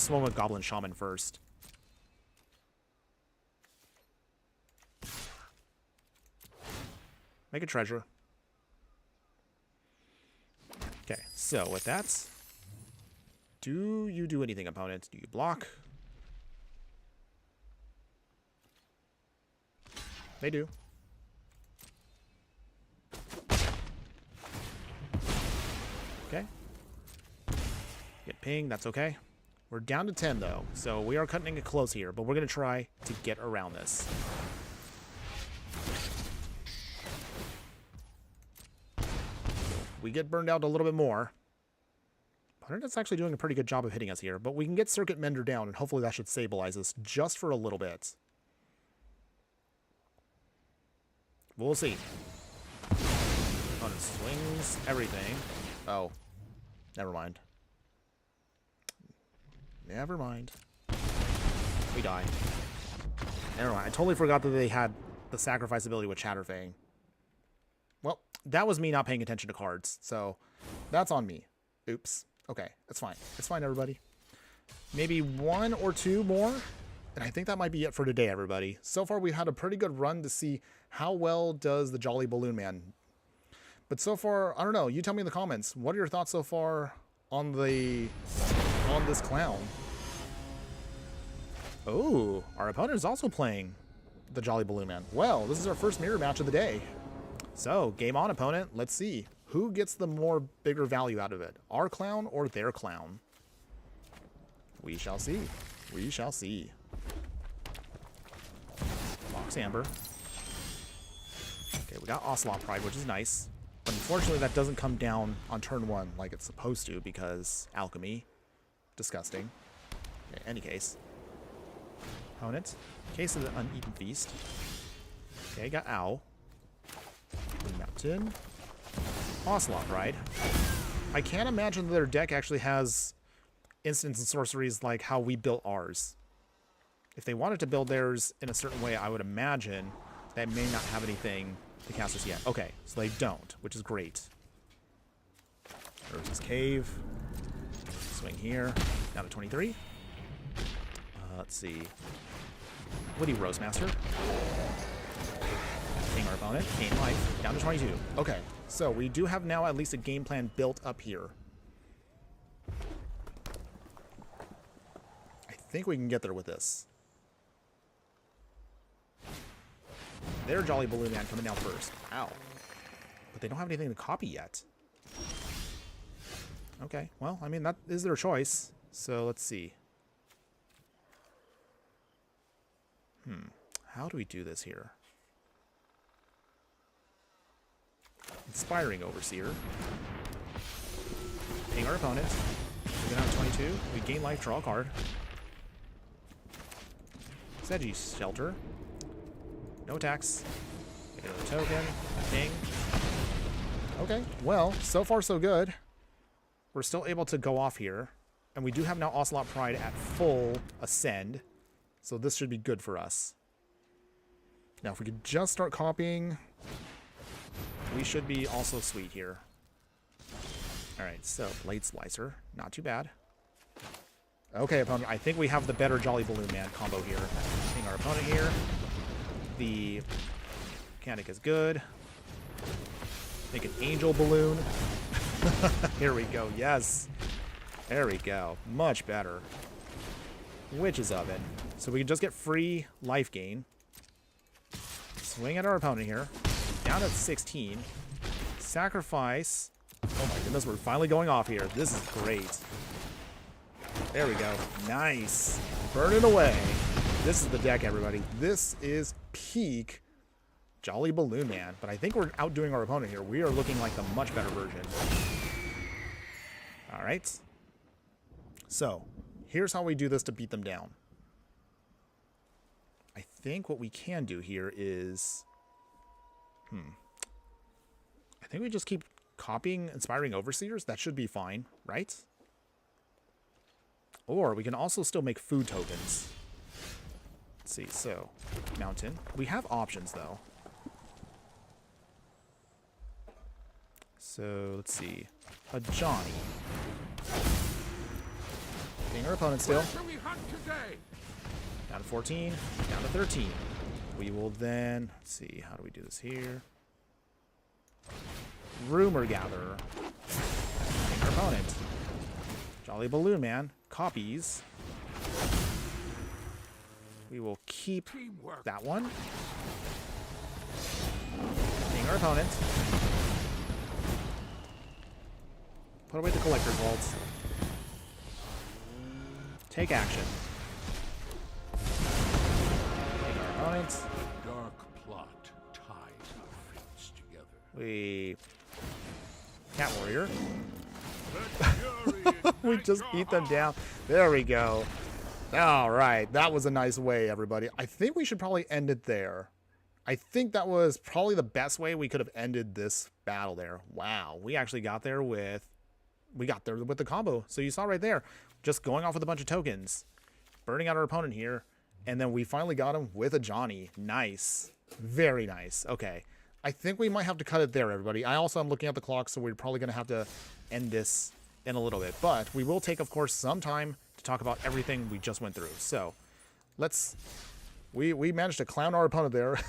swung with Goblin Shaman first. Make a treasure. Okay, so with that, do you do anything, opponent? Do you block? They do. Okay. Get ping, that's okay. We're down to 10, though, so we are cutting it close here, but we're going to try to get around this. We get burned out a little bit more. Opponent's actually doing a pretty good job of hitting us here, but we can get Circuit Mender down, and hopefully that should stabilize us just for a little bit. We'll see. Opponent swings everything. Oh. Never mind. Never mind. We die. Never mind. I totally forgot that they had the sacrifice ability with Shatterfang. Well, that was me not paying attention to cards, so that's on me. Oops. Okay, that's fine. It's fine, everybody. Maybe one or two more, and I think that might be it for today, everybody. So far, we've had a pretty good run to see how well does the Jolly Balloon Man. But so far, I don't know. You tell me in the comments. What are your thoughts so far on this clown? Oh, our opponent is also playing the Jolly Balloon Man. Well, this is our first mirror match of the day. So, game on, opponent. Let's see. Who gets the more bigger value out of it? Our clown or their clown? We shall see. We shall see. Box Amber. Okay, we got Ocelot Pride, which is nice. But unfortunately, that doesn't come down on turn 1 like it's supposed to because Alchemy. Disgusting. Okay, any case. Opponent. Case of the Uneaten Feast. Okay, got Owl. Mountain. Ocelot Pride. I can't imagine that their deck actually has instants and sorceries like how we built ours. If they wanted to build theirs in a certain way, I would imagine that may not have anything to cast this yet. Okay, so they don't, which is great. There's this cave. Swing here. Down to 23. Let's see. Witty Rosemaster. Ping our opponent. Gain life. Down to 22. Okay, so we do have now at least a game plan built up here. I think we can get there with this. Their Jolly Balloon Man coming down first. Ow. But they don't have anything to copy yet. Okay, well, I mean, that is their choice. So let's see. How do we do this here? Inspiring Overseer. Ping our opponent. We go down to 22. We gain life, draw a card. Sedgy Shelter. No attacks. Get another token. Ping. Okay, well, so far so good. We're still able to go off here. And we do have now Ocelot Pride at full Ascend. So this should be good for us. Now, if we could just start copying, we should be also sweet here. Alright, so Blade Slicer. Not too bad. Okay, opponent. I think we have the better Jolly Balloon Man combo here. Ping our opponent here. The mechanic is good. Make an Angel Balloon. Here we go. Yes. There we go. Much better. Witch's Oven. So we can just get free life gain. Swing at our opponent here. Down at 16. Sacrifice. Oh my goodness, we're finally going off here. This is great. There we go. Nice. Burn it away. This is the deck, everybody. This is peak Jolly Balloon Man. But I think we're outdoing our opponent here. We are looking like the much better version. Alright. So, here's how we do this to beat them down. I think what we can do here is... I think we just keep copying Inspiring Overseers. That should be fine, right? Or we can also still make food tokens. Let's see, so, Mountain. We have options, though. So, let's see. A Johnny. Being our opponent still. Down to 14, down to 13. We will then, let's see, how do we do this here? Rumor Gatherer. Being our opponent. Jolly Balloon Man. Copies. We will keep that one. Being our opponent. Put away the Collector's Vaults. Take action. Being our opponent. Dark plot ties our fates together. We... Cat Warrior. We just beat them down. There we go. All right. That was a nice way, everybody. I think we should probably end it there. I think that was probably the best way we could have ended this battle there. Wow. We actually got there with... We got there with the combo. So you saw right there. Just going off with a bunch of tokens. Burning out our opponent here. And then we finally got him with a Johnny. Nice. Very nice. Okay. I think we might have to cut it there, everybody. I also am looking at the clock, so we're probably going to have to end this in a little bit. But we will take, of course, some time to talk about everything we just went through. So, let's... We managed to clown our opponent there.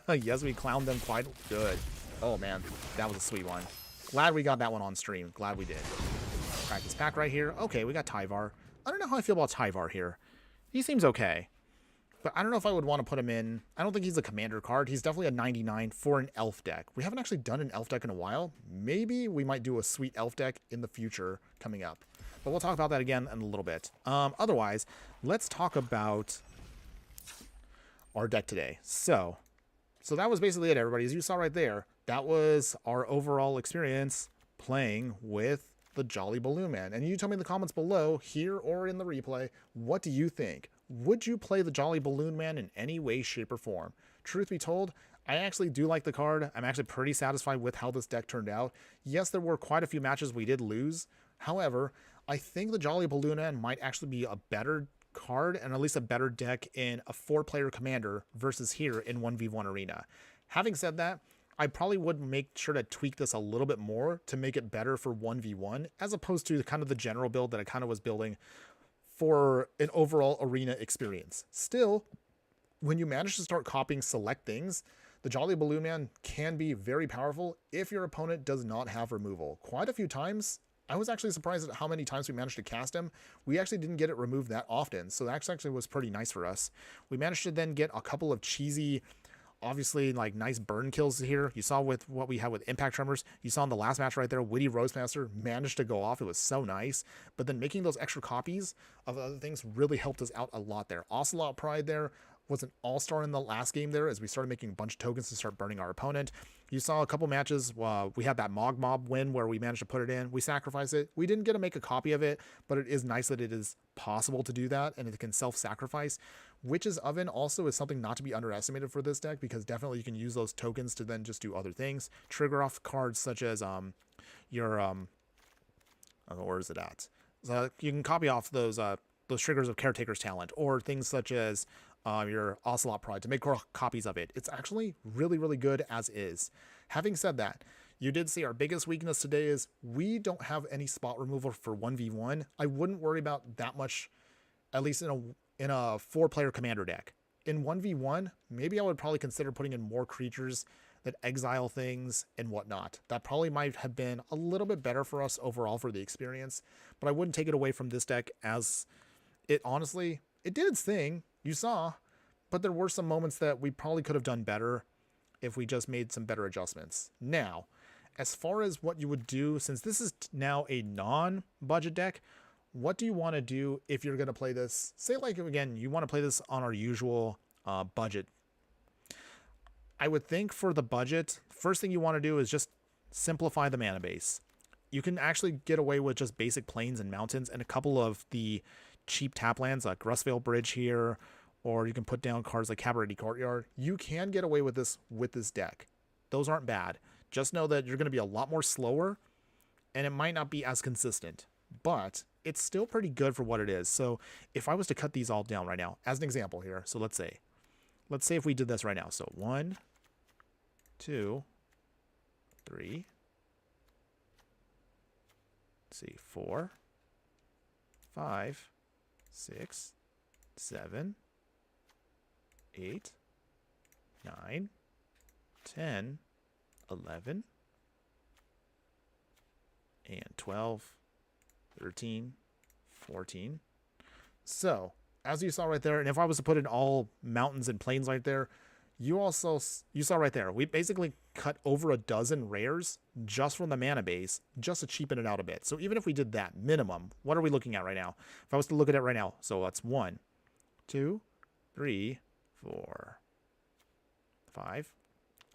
Yes, we clowned them quite good. Oh, man. That was a sweet one. Glad we got that one on stream. Glad we did. Practice pack right here. Okay, we got Tyvar. I don't know how I feel about Tyvar here. He seems okay. But I don't know if I would want to put him in. I don't think he's a commander card. He's definitely a 99 for an elf deck. We haven't actually done an elf deck in a while. Maybe we might do a sweet elf deck in the future coming up. But we'll talk about that again in a little bit. Otherwise, let's talk about our deck today. So that was basically it, everybody. As you saw right there, that was our overall experience playing with the Jolly Balloon Man. And you tell me in the comments below, here or in the replay, what do you think? Would you play the Jolly Balloon Man in any way, shape, or form? Truth be told, I actually do like the card. I'm actually pretty satisfied with how this deck turned out. Yes, there were quite a few matches we did lose. However, I think the Jolly Balloon Man might actually be a better card and at least a better deck in a 4-player commander versus here in 1v1 arena. Having said that, I probably would make sure to tweak this a little bit more to make it better for 1v1 as opposed to kind of the general build that I kind of was building for an overall arena experience. Still, when you manage to start copying select things, the Jolly Balloon Man can be very powerful if your opponent does not have removal. Quite a few times, I was actually surprised at how many times we managed to cast him. We actually didn't get it removed that often, so that actually was pretty nice for us. We managed to then get a couple of cheesy, obviously like nice burn kills here. You saw with what we had with Impact Tremors. You saw in the last match right there, Witty Roastmaster managed to go off. It was so nice. But then making those extra copies of other things really helped us out a lot there. Ocelot Pride there was an all-star in the last game there as we started making a bunch of tokens to start burning our opponent. You saw a couple matches, we had that Mog Mob win where we managed to put it in. We sacrificed it. We didn't get to make a copy of it, but it is nice that it is possible to do that and it can self-sacrifice. Witch's Oven also is something not to be underestimated for this deck because definitely you can use those tokens to then just do other things. Trigger off cards such as where is it at? So you can copy off those triggers of Caretaker's Talent or things such as your Ocelot Pride to make copies of it. It's actually really, really good as is. Having said that, you did see our biggest weakness today is we don't have any spot removal for 1v1. I wouldn't worry about that much, at least in a 4-player commander deck. In 1v1, maybe I would probably consider putting in more creatures that exile things and whatnot. That probably might have been a little bit better for us overall for the experience, but I wouldn't take it away from this deck as it honestly, it did its thing. You saw, but there were some moments that we probably could have done better if we just made some better adjustments. Now, as far as what you would do, since this is now a non-budget deck, what do you want to do if you're going to play this? Say like, again, you want to play this on our usual budget. I would think for the budget, first thing you want to do is just simplify the mana base. You can actually get away with just basic plains and mountains and a couple of the cheap tap lands like Rustvale Bridge here, or you can put down cards like Cabaret Courtyard. You can get away with this deck. Those aren't bad. Just know that you're going to be a lot more slower and it might not be as consistent, but it's still pretty good for what it is. So if I was to cut these all down right now as an example here, so let's say if we did this right now. So 1, 2, 3, let's see, 4, 5, 6, 7, 8, 9, 10, 11, and 12, 13, 14. So, as you saw right there, and if I was to put in all mountains and plains right there, you saw right there, we basically cut over a dozen rares just from the mana base, just to cheapen it out a bit. So even if we did that minimum, what are we looking at right now? If I was to look at it right now, so that's 1, 2, 3, 4, 5,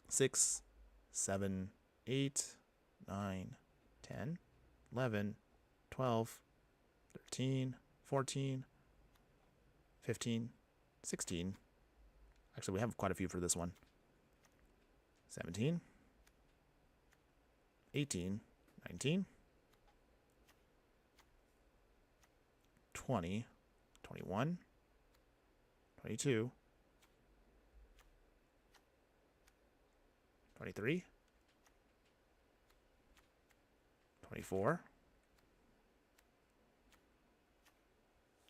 6, 7, 8, 9, 10, 11, 12, 13, 14, 15, 16. Actually, we have quite a few for this one. 17, 18, 19, 20, 21, 22, 23, 24,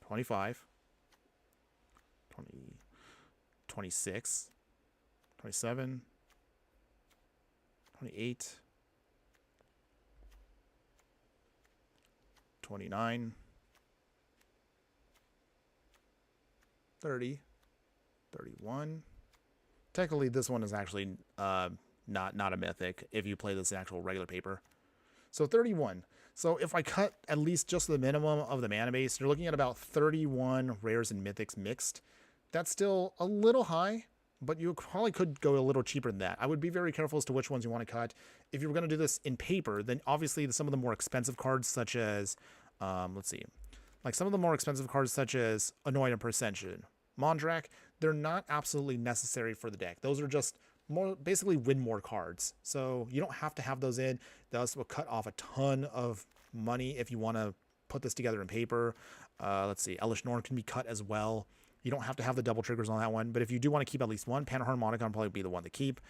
25, 20, 26, 27, 28, 29, 30, 31. Technically, this one is actually not a mythic if you play this in actual regular paper. So 31. So if I cut at least just the minimum of the mana base, you're looking at about 31 rares and mythics mixed. That's still a little high, but you probably could go a little cheaper than that. I would be very careful as to which ones you want to cut. If you were going to do this in paper, then obviously some of the more expensive cards such as, let's see, like some of the more expensive cards such as Annoyed and Perception, Mondrak, they're not absolutely necessary for the deck. Those are just more basically win more cards. So you don't have to have those in. Those will cut off a ton of money if you want to put this together in paper. Let's see, Elish Norn can be cut as well. You don't have to have the double triggers on that one, but if you do want to keep at least one, Panharmonicon will probably be the one to keep.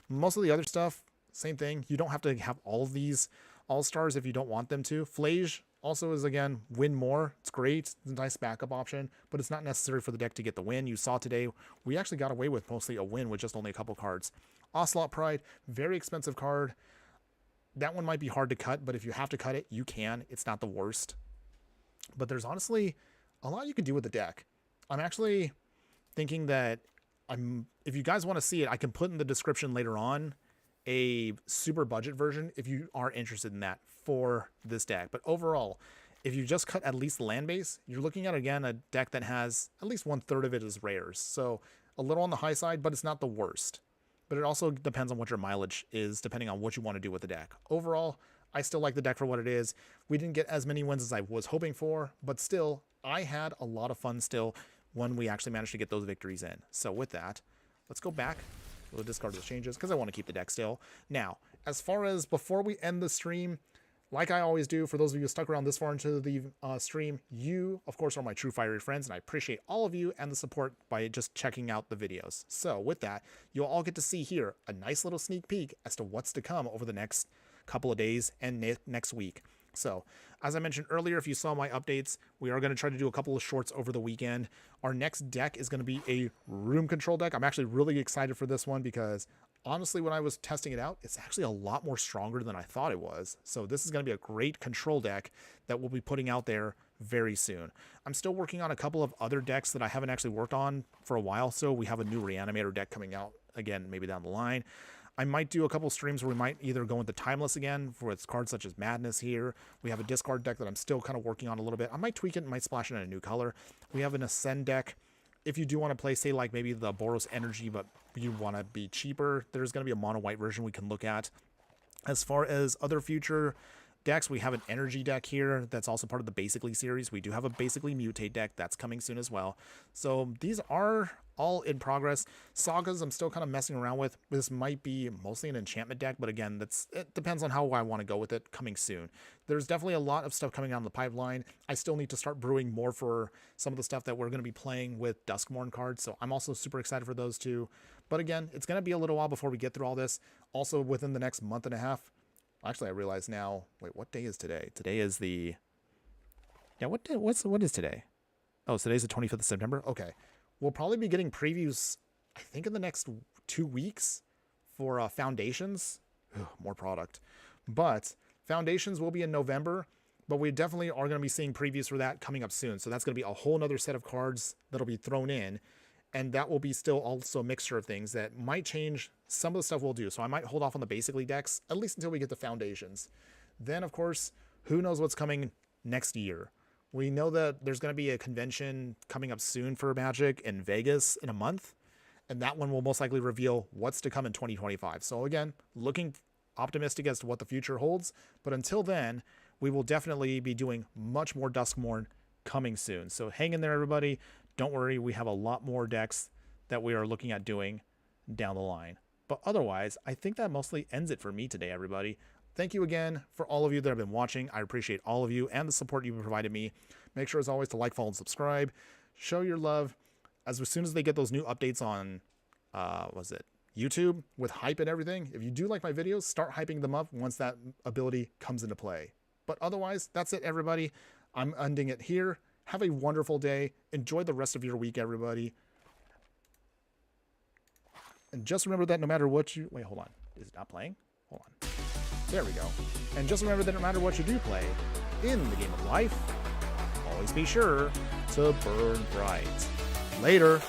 Most of the other stuff, same thing. You don't have to have all of these all-stars if you don't want them to. Flage also is, again, win more. It's great. It's a nice backup option, but it's not necessary for the deck to get the win. You saw today, we actually got away with mostly a win with just only a couple cards. Ocelot Pride, very expensive card. That one might be hard to cut, but if you have to cut it, you can. It's not the worst. But there's honestly a lot you can do with the deck. I'm actually thinking that if you guys want to see it, I can put in the description later on a super budget version if you are interested in that for this deck. But overall, if you just cut at least the land base, you're looking at, again, a deck that has at least 1/3 of it is rares. So a little on the high side, but it's not the worst. But it also depends on what your mileage is, depending on what you want to do with the deck. Overall, I still like the deck for what it is. We didn't get as many wins as I was hoping for, but still, I had a lot of fun still when we actually managed to get those victories in. So with that, let's go back. We'll discard those changes because I want to keep the deck still. Now, as far as before we end the stream, like I always do, for those of you who stuck around this far into the stream, you, of course, are my true fiery friends, and I appreciate all of you and the support by just checking out the videos. So with that, you'll all get to see here a nice little sneak peek as to what's to come over the next couple of days and next week. So, as I mentioned earlier, if you saw my updates, we are going to try to do a couple of shorts over the weekend. Our next deck is going to be a room control deck. I'm actually really excited for this one because, honestly, when I was testing it out, it's actually a lot more stronger than I thought it was. So this is going to be a great control deck that we'll be putting out there very soon. I'm still working on a couple of other decks that I haven't actually worked on for a while, so we have a new Reanimator deck coming out, again, maybe down the line. I might do a couple streams where we might either go into Timeless again for its cards such as Madness here. We have a discard deck that I'm still kind of working on a little bit. I might tweak it and might splash it in a new color. We have an Ascend deck. If you do want to play, say, like maybe the Boros Energy, but you want to be cheaper, there's going to be a mono white version we can look at. As far as other future decks, we have an Energy deck here that's also part of the Basically series. We do have a Basically Mutate deck that's coming soon as well. So these are all in progress. Sagas I'm still kind of messing around with. This might be mostly an enchantment deck, but again, it depends on how I want to go with it, coming soon. There's definitely a lot of stuff coming down the pipeline. I still need to start brewing more for some of the stuff that we're going to be playing with Duskmourn cards, so I'm also super excited for those too. But again, it's going to be a little while before we get through all this. Also, within the next month and a half, actually, I realize now, wait, what day is today? Today is the, yeah, what is today? Oh, today's the 25th of September? Okay. We'll probably be getting previews, I think, in the next 2 weeks for Foundations. Ugh, more product. But Foundations will be in November, but we definitely are going to be seeing previews for that coming up soon. So that's going to be a whole nother set of cards that'll be thrown in, and that will be still also a mixture of things that might change some of the stuff we'll do. So I might hold off on the Basically decks, at least until we get the Foundations. Then, of course, who knows what's coming next year. We know that there's going to be a convention coming up soon for Magic in Vegas in a month, and that one will most likely reveal what's to come in 2025. So again, looking optimistic as to what the future holds, but until then, we will definitely be doing much more Duskmourn coming soon. So hang in there, everybody. Don't worry, we have a lot more decks that we are looking at doing down the line. But otherwise, I think that mostly ends it for me today, everybody. Thank you again for all of you that have been watching. I appreciate all of you and the support you've provided me. Make sure, as always, to like, follow, and subscribe. Show your love. As soon as they get those new updates on, YouTube with hype and everything, if you do like my videos, start hyping them up once that ability comes into play. But otherwise, that's it, everybody. I'm ending it here. Have a wonderful day. Enjoy the rest of your week, everybody. And just remember that no matter what you... Wait, hold on. Is it not playing? Hold on. There we go. And just remember that no matter what you do play in the game of life, always be sure to burn bright. Later.